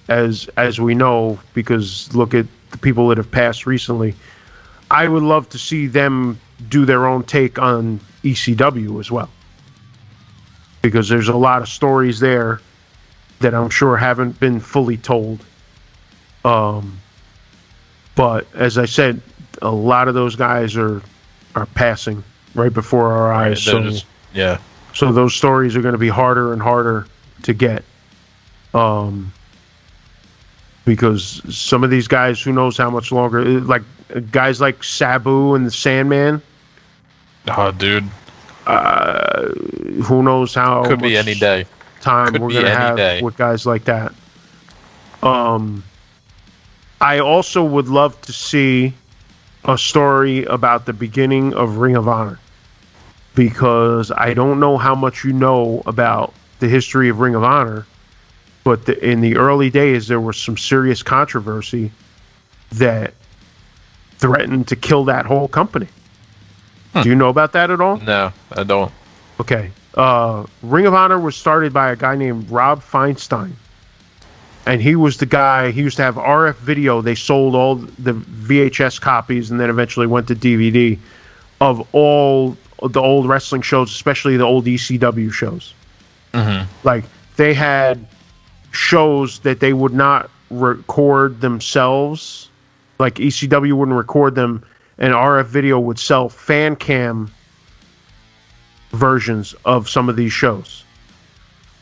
[SPEAKER 1] as we know, because look at the people that have passed recently. I would love to see them do their own take on ECW as well. Because there's a lot of stories there that I'm sure haven't been fully told. But as I said, a lot of those guys are passing right before our eyes. So those stories are going to be harder and harder to get. Because some of these guys, who knows how much longer, like guys like Sabu and the Sandman.
[SPEAKER 2] Oh, dude.
[SPEAKER 1] Who knows how
[SPEAKER 2] could be any day
[SPEAKER 1] time we're going to have with guys like that. I also would love to see a story about the beginning of Ring of Honor, because I don't know how much you know about the history of Ring of Honor, but in the early days there was some serious controversy that threatened to kill that whole company. Do you know about that at all?
[SPEAKER 2] No, I don't.
[SPEAKER 1] Okay. Ring of Honor was started by a guy named Rob Feinstein. And he was the guy, he used to have RF video. They sold all the VHS copies and then eventually went to DVD of all the old wrestling shows, especially the old ECW shows. Like, they had shows that they would not record themselves. Like, ECW wouldn't record them, and RF Video would sell fan cam versions of some of these shows.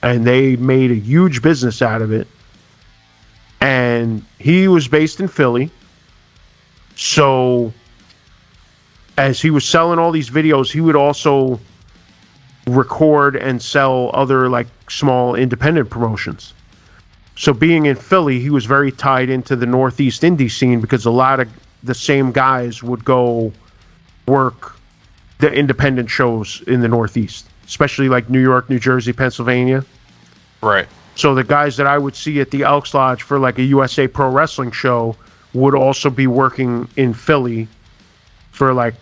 [SPEAKER 1] And they made a huge business out of it. And he was based in Philly. So, as he was selling all these videos, he would also record and sell other, like, small independent promotions. So being in Philly, he was very tied into the Northeast indie scene because a lot of the same guys would go work the independent shows in the Northeast, especially like New York, New Jersey, Pennsylvania.
[SPEAKER 2] Right.
[SPEAKER 1] So the guys that I would see at the Elks Lodge for like a USA Pro Wrestling show would also be working in Philly for like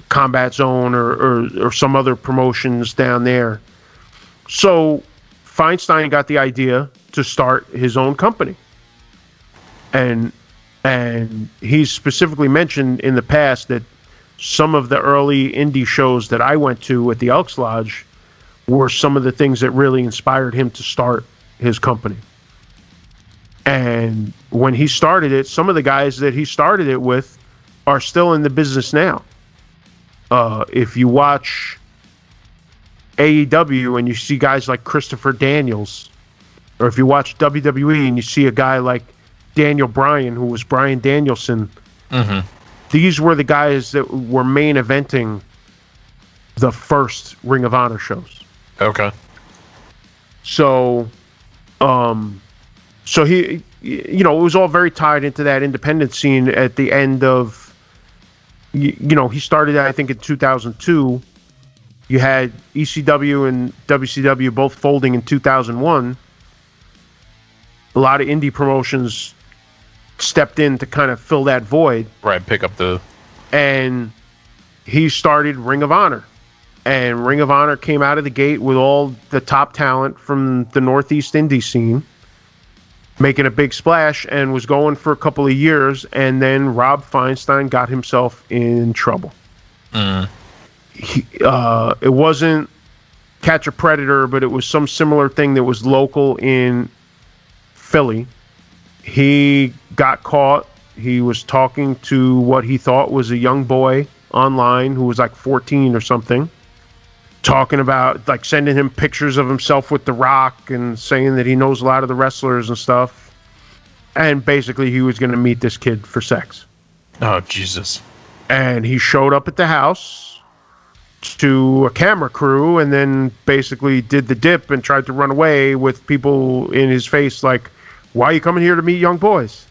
[SPEAKER 1] Combat Zone or some other promotions down there. So Feinstein got the idea to start his own company. And he's specifically mentioned in the past that some of the early indie shows that I went to at the Elks Lodge were some of the things that really inspired him to start his company. And when he started it, some of the guys that he started it with are still in the business now. If you watch AEW and you see guys like Christopher Daniels, or if you watch WWE and you see a guy like Daniel Bryan, who was Bryan Danielson, these were the guys that were main eventing the first Ring of Honor shows.
[SPEAKER 2] Okay.
[SPEAKER 1] So, so he, you know, it was all very tied into that independent scene at the end of, you know, he started, I think, in 2002. You had ECW and WCW both folding in 2001. A lot of indie promotions stepped in to kind of fill that void.
[SPEAKER 2] Right, pick up the...
[SPEAKER 1] And he started Ring of Honor. And Ring of Honor came out of the gate with all the top talent from the Northeast indie scene, making a big splash, and was going for a couple of years. And then Rob Feinstein got himself in trouble. It wasn't Catch a Predator, but it was some similar thing that was local in Philly. He got caught. He was talking to what he thought was a young boy online who was like 14 or something, talking about, like, sending him pictures of himself with The Rock and saying that he knows a lot of the wrestlers and stuff. And basically he was going to meet this kid for sex.
[SPEAKER 2] Oh, Jesus.
[SPEAKER 1] And he showed up at the house to a camera crew and then basically did the dip and tried to run away with people in his face like, why are you coming here to meet young boys?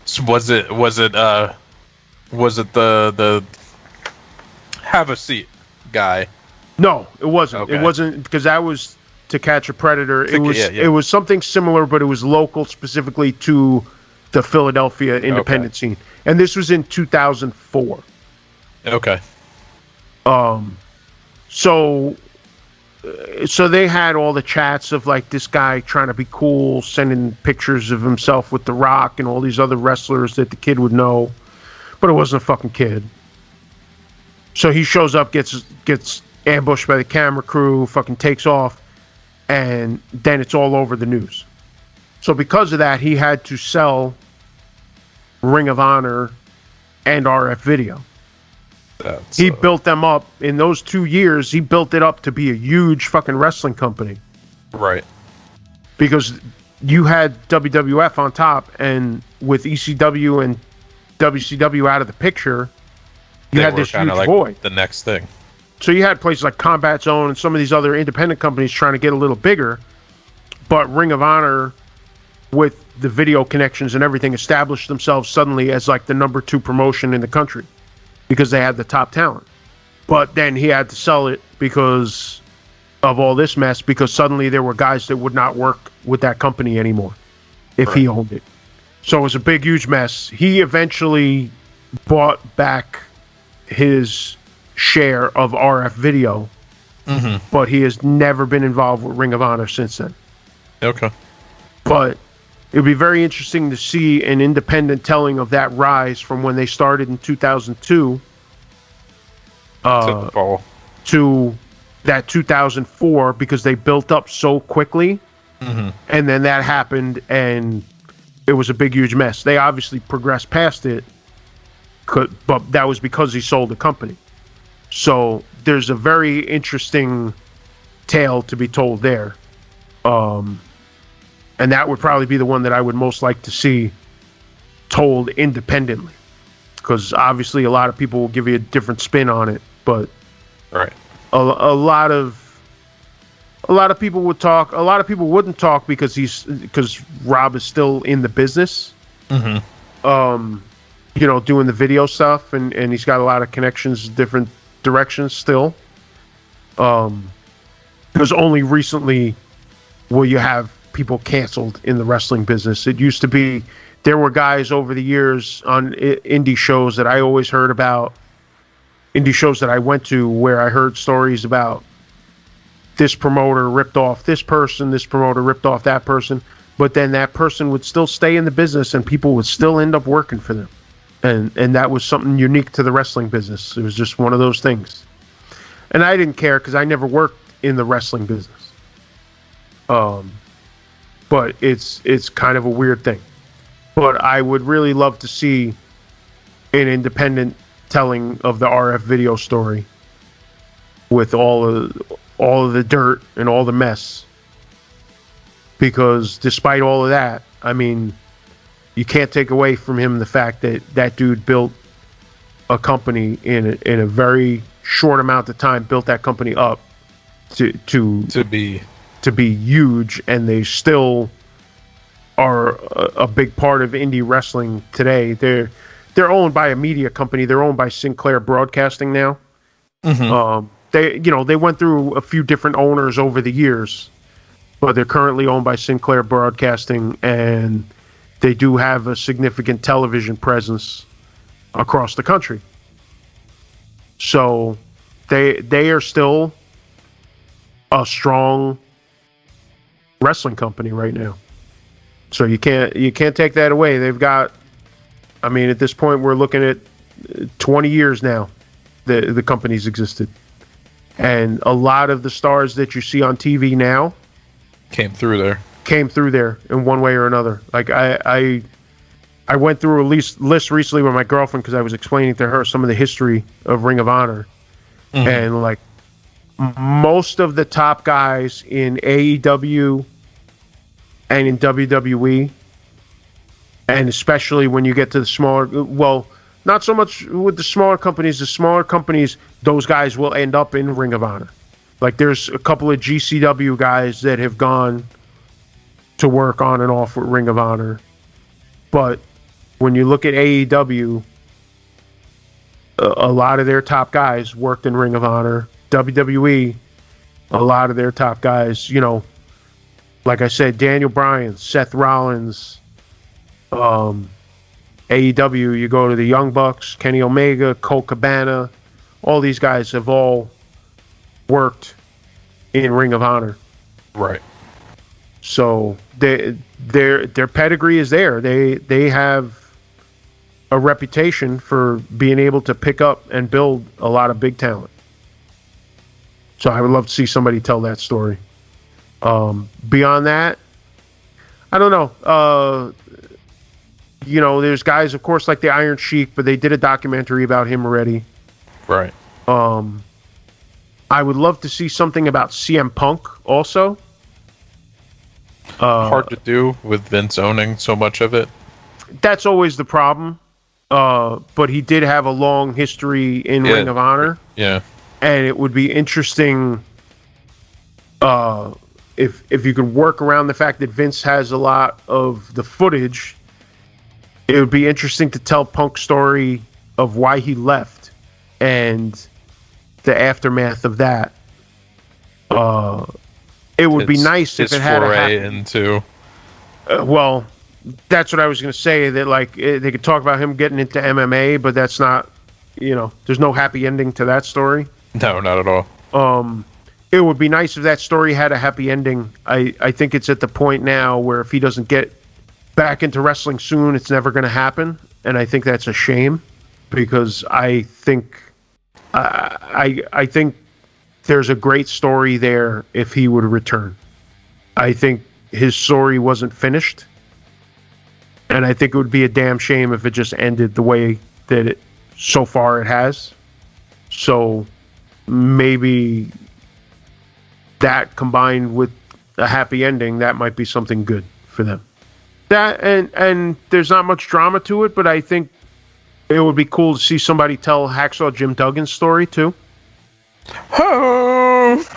[SPEAKER 2] So was it the have a seat guy?
[SPEAKER 1] No, it wasn't.
[SPEAKER 2] Okay.
[SPEAKER 1] It wasn't, because that was To Catch a Predator. It was
[SPEAKER 2] yeah.
[SPEAKER 1] It was something similar, but it was local specifically to the Philadelphia independent scene. And this was in 2004.
[SPEAKER 2] Okay.
[SPEAKER 1] So they had all the chats of like this guy trying to be cool, sending pictures of himself with The Rock and all these other wrestlers that the kid would know, but it wasn't a fucking kid. So he shows up, gets ambushed by the camera crew, fucking takes off, and then it's all over the news. So because of that, he had to sell Ring of Honor and RF Video. He built them up in those 2 years. He built it up to be a huge fucking wrestling company.
[SPEAKER 2] Right.
[SPEAKER 1] Because you had WWF on top, and with ECW and WCW out of the picture, you had this huge
[SPEAKER 2] like
[SPEAKER 1] void.
[SPEAKER 2] The next thing.
[SPEAKER 1] So you had places like Combat Zone and some of these other independent companies trying to get a little bigger, but Ring of Honor, with the video connections and everything, established themselves suddenly as like the number 2 promotion in the country because they had the top talent. But then he had to sell it because of all this mess, because suddenly there were guys that would not work with that company anymore if he owned it. So it was a big, huge mess. He eventually bought back his share of RF Video, but he has never been involved with Ring of Honor since then.
[SPEAKER 2] Okay.
[SPEAKER 1] But it would be very interesting to see an independent telling of that rise from when they started in 2002 to that 2004, because they built up so quickly, and then that happened, and it was a big, huge mess. They obviously progressed past it, but that was because he sold the company. So there's a very interesting tale to be told there. And that would probably be the one that I would most like to see told independently, because obviously a lot of people will give you a different spin on it, but
[SPEAKER 2] right.
[SPEAKER 1] A lot of people would talk. A lot of people wouldn't talk because Rob is still in the business. You know, doing the video stuff, and he's got a lot of connections, different directions still. Because only recently will you have people canceled in the wrestling business. It used to be, there were guys over the years on indie shows that I always heard about, indie shows that I went to, where I heard stories about this promoter ripped off this person, this promoter ripped off that person, but then that person would still stay in the business and people would still end up working for them. And that was something unique to the wrestling business. It was just one of those things. And I didn't care because I never worked in the wrestling business. But it's kind of a weird thing. But I would really love to see an independent telling of the RF Video story with all of the dirt and all the mess. Because despite all of that, I mean, you can't take away from him the fact that that dude built a company in a very short amount of time, built that company up to be huge, and they still are a big part of indie wrestling today. They're owned by a media company. They're owned by Sinclair Broadcasting now. They went through a few different owners over the years, but they're currently owned by Sinclair Broadcasting, and they do have a significant television presence across the country. So they are still a strong wrestling company right now. So you can't take that away. They've got, I mean, at this point we're looking at 20 years now the company's existed. And a lot of the stars that you see on TV now
[SPEAKER 2] came through there
[SPEAKER 1] in one way or another. Like I went through a list recently with my girlfriend because I was explaining to her some of the history of Ring of Honor. And like most of the top guys in AEW and in WWE, and especially when you get to the smaller, well, not so much with the smaller companies. The smaller companies, those guys will end up in Ring of Honor. Like there's a couple of GCW guys that have gone to work on and off with Ring of Honor. But when you look at AEW, a lot of their top guys worked in Ring of Honor. WWE, a lot of their top guys, you know, like I said, Daniel Bryan, Seth Rollins, AEW, you go to the Young Bucks, Kenny Omega, Colt Cabana, all these guys have all worked in Ring of Honor.
[SPEAKER 2] Right.
[SPEAKER 1] So their pedigree is there. They have a reputation for being able to pick up and build a lot of big talent. So I would love to see somebody tell that story. Beyond that, I don't know. You know, there's guys, of course, like the Iron Sheik, but they did a documentary about him already.
[SPEAKER 2] Right.
[SPEAKER 1] I would love to see something about CM Punk also.
[SPEAKER 2] Hard to do with Vince owning so much of it.
[SPEAKER 1] That's always the problem. But he did have a long history in Ring of Honor.
[SPEAKER 2] Yeah.
[SPEAKER 1] And it would be interesting if you could work around the fact that Vince has a lot of the footage. It would be interesting to tell Punk's story of why he left and the aftermath of that. It would be nice if it had happened.
[SPEAKER 2] Into
[SPEAKER 1] Well, that's what I was going to say, that like they could talk about him getting into MMA, but that's not, there's no happy ending to that story.
[SPEAKER 2] No, not at all.
[SPEAKER 1] It would be nice if that story had a happy ending. I think it's at the point now where if he doesn't get back into wrestling soon, it's never going to happen. And I think that's a shame, because I think there's a great story there if he would return. I think his story wasn't finished, and I think it would be a damn shame if it just ended the way that so far it has. So maybe that combined with a happy ending, that might be something good for them. That and there's not much drama to it, but I think it would be cool to see somebody tell Hacksaw Jim Duggan's story too.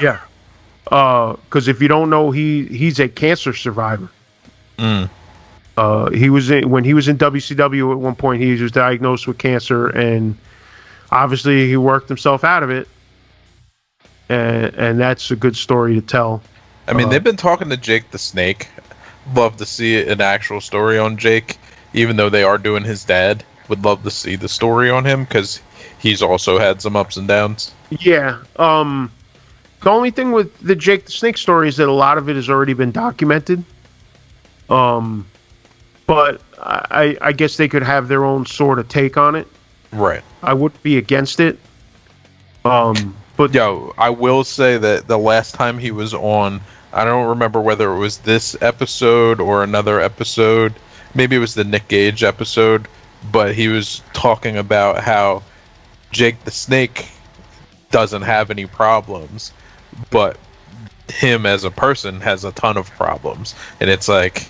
[SPEAKER 1] Yeah. Because if you don't know, he's a cancer survivor. When he was in WCW at one point, he was diagnosed with cancer, and obviously he worked himself out of it. And that's a good story to tell.
[SPEAKER 2] I mean, they've been talking to Jake the Snake. Love to see an actual story on Jake, even though they are doing his dad. Would love to see the story on him, because he's also had some ups and downs. Yeah.
[SPEAKER 1] The only thing with the Jake the Snake story is that a lot of it has already been documented. But I guess they could have their own sort of take on it.
[SPEAKER 2] Right.
[SPEAKER 1] I wouldn't be against it. But
[SPEAKER 2] I will say that the last time he was on, I don't remember whether it was this episode or another episode. Maybe it was the Nick Gage episode, but he was talking about how Jake the Snake doesn't have any problems, but him as a person has a ton of problems. And it's like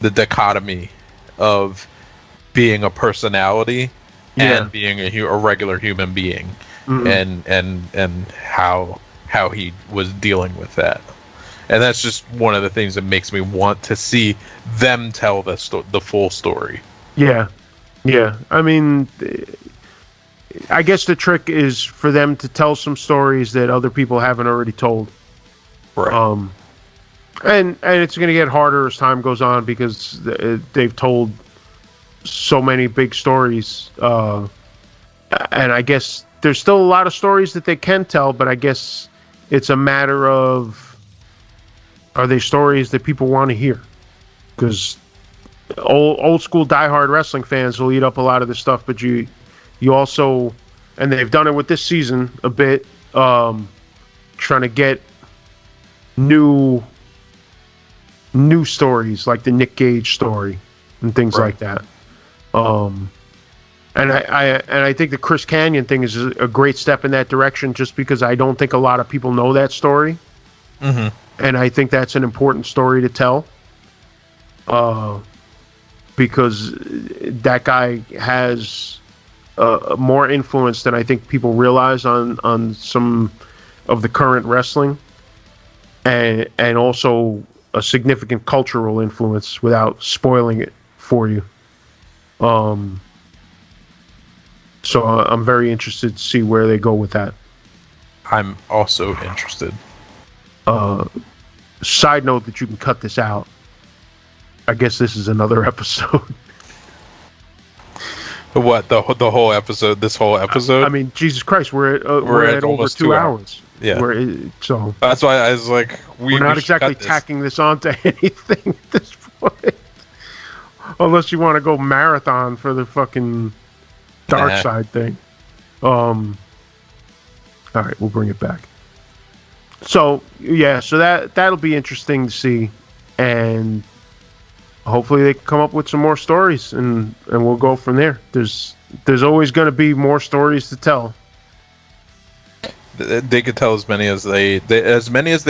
[SPEAKER 2] the dichotomy of being a personality and being a regular human being. Mm-hmm. and how he was dealing with that. And that's just one of the things that makes me want to see them tell the full story.
[SPEAKER 1] Yeah. I mean, I guess the trick is for them to tell some stories that other people haven't already told.
[SPEAKER 2] Right.
[SPEAKER 1] And it's going to get harder as time goes on, because they've told so many big stories. And I guess there's still a lot of stories that they can tell, but I guess it's a matter of, are they stories that people want to hear? Because old school diehard wrestling fans will eat up a lot of this stuff, but you also, and they've done it with this season a bit, trying to get new stories like the Nick Gage story and things like that. And I think the Chris Kanyon thing is a great step in that direction, just because I don't think a lot of people know that story.
[SPEAKER 2] Mm-hmm.
[SPEAKER 1] And I think that's an important story to tell. Because that guy has more influence than I think people realize on some of the current wrestling. And also a significant cultural influence without spoiling it for you. So I'm very interested to see where they go with that.
[SPEAKER 2] I'm also interested.
[SPEAKER 1] Side note that you can cut this out. I guess this is another episode.
[SPEAKER 2] What, the whole episode? This whole episode?
[SPEAKER 1] I mean, Jesus Christ, we're at over 2 hours.
[SPEAKER 2] Yeah.
[SPEAKER 1] So
[SPEAKER 2] that's why I was like,
[SPEAKER 1] we're not exactly tacking this onto anything at this point. Unless you want to go marathon for the fucking dark side thing. All right, we'll bring it back. So that'll be interesting to see, and hopefully they can come up with some more stories, and we'll go from there. There's always going to be more stories to tell.
[SPEAKER 2] They could tell as many as they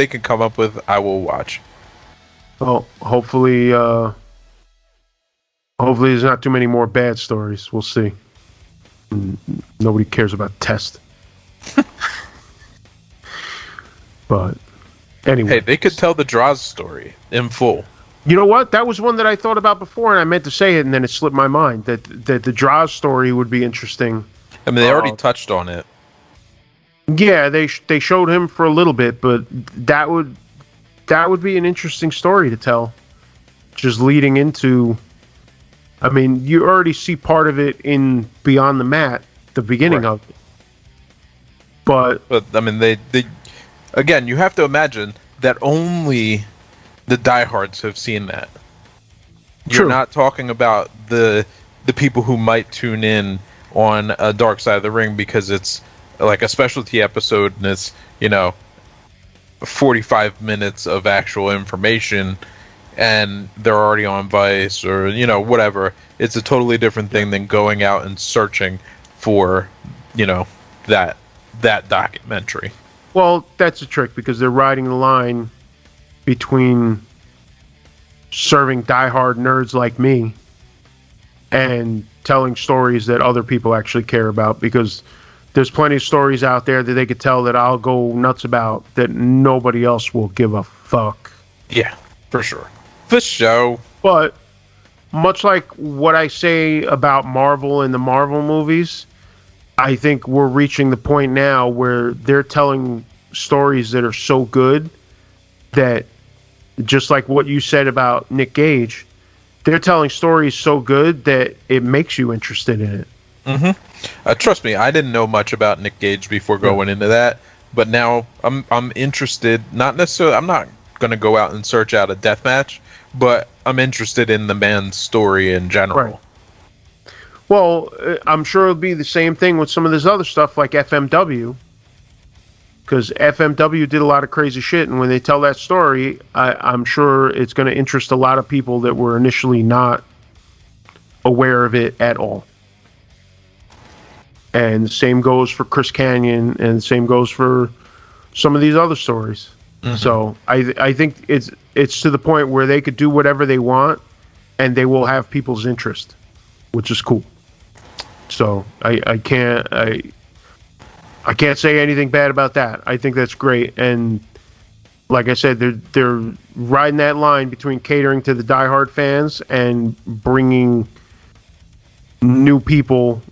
[SPEAKER 2] can come up with. I will watch.
[SPEAKER 1] Well, hopefully there's not too many more bad stories. We'll see. Nobody cares about Test. But anyway.
[SPEAKER 2] Hey, they could tell the Droz story in full.
[SPEAKER 1] You know what? That was one that I thought about before, and I meant to say it, and then it slipped my mind. That the Droz story would be interesting.
[SPEAKER 2] I mean, they already touched on it.
[SPEAKER 1] Yeah, they showed him for a little bit, but that would be an interesting story to tell. just leading into. I mean, you already see part of it in Beyond the Mat, the beginning of it. But
[SPEAKER 2] I mean, they again, you have to imagine that only the diehards have seen that. You're not talking about the people who might tune in on a Dark Side of the Ring because it's like a specialty episode and it's 45 minutes of actual information and they're already on Vice or whatever. It's a totally different thing than going out and searching for that documentary.
[SPEAKER 1] Well, that's a trick because they're riding the line between serving diehard nerds like me and telling stories that other people actually care about, because there's plenty of stories out there that they could tell that I'll go nuts about that nobody else will give a fuck.
[SPEAKER 2] Yeah, for sure. For sure.
[SPEAKER 1] But much like what I say about Marvel and the Marvel movies, I think we're reaching the point now where they're telling stories that are so good that, just like what you said about Nick Gage, they're telling stories so good that it makes you interested in it.
[SPEAKER 2] Mm-hmm. Trust me, I didn't know much about Nick Gage before going into that, but now I'm interested. Not necessarily, I'm not going to go out and search out a death match, but I'm interested in the man's story in general.
[SPEAKER 1] Right. Well, I'm sure it'll be the same thing with some of this other stuff like FMW, because FMW did a lot of crazy shit, and when they tell that story, I'm sure it's going to interest a lot of people that were initially not aware of it at all. And the same goes for Chris Kanyon, and the same goes for some of these other stories. Mm-hmm. So I think it's to the point where they could do whatever they want, and they will have people's interest, which is cool. So I can't say anything bad about that. I think that's great, and like I said, they're riding that line between catering to the diehard fans and bringing new people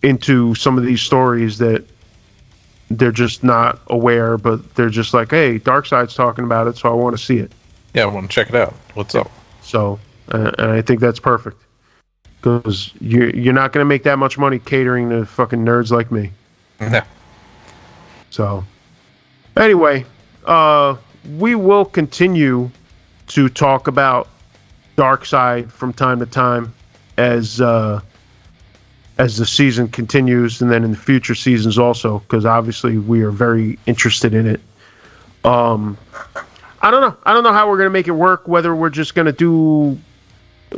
[SPEAKER 1] into some of these stories that they're just not aware, but they're just like, hey, Darkseid's talking about it, so I want to see it.
[SPEAKER 2] Yeah, I want to check it out. What's up?
[SPEAKER 1] So, and I think that's perfect, because you're not going to make that much money catering to fucking nerds like me.
[SPEAKER 2] No.
[SPEAKER 1] So, anyway, we will continue to talk about Darkseid from time to time as the season continues, and then in the future seasons also, because obviously we are very interested in it. I don't know how we're going to make it work, whether we're just going to do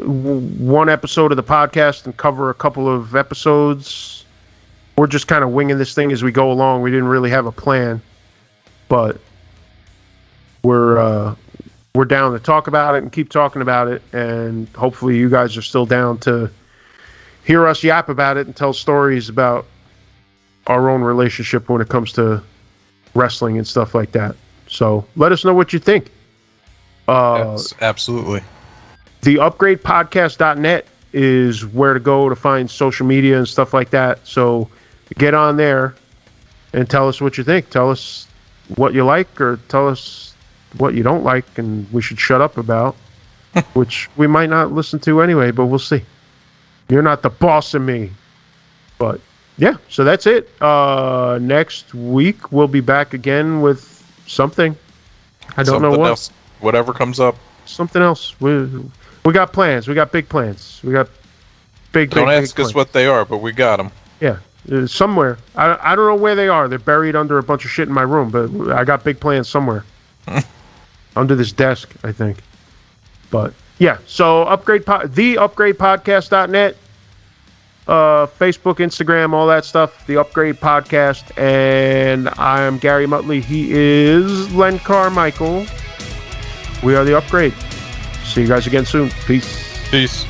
[SPEAKER 1] one episode of the podcast and cover a couple of episodes. We're just kind of winging this thing as we go along. We didn't really have a plan, but we're down to talk about it and keep talking about it, and hopefully you guys are still down to hear us yap about it and tell stories about our own relationship when it comes to wrestling and stuff like that. So let us know what you think.
[SPEAKER 2] Yes, absolutely.
[SPEAKER 1] TheUpgradePodcast.net is where to go to find social media and stuff like that. So get on there and tell us what you think. Tell us what you like, or tell us what you don't like and we should shut up about, which we might not listen to anyway, but we'll see. You're not the boss of me. But yeah, so that's it. Next week we'll be back again with something. I don't know what.
[SPEAKER 2] Else. Whatever comes up.
[SPEAKER 1] Something else. We got plans. We got big plans. We got big.
[SPEAKER 2] Don't ask
[SPEAKER 1] big
[SPEAKER 2] us what they are, but we got them.
[SPEAKER 1] Yeah, somewhere. I don't know where they are. They're buried under a bunch of shit in my room, but I got big plans somewhere. Under this desk, I think. But yeah, so TheUpgradePodcast.net, Facebook, Instagram, all that stuff. The Upgrade Podcast, and I am Gary Muttley. He is Len Carmichael. We are The Upgrade. See you guys again soon. Peace.
[SPEAKER 2] Peace.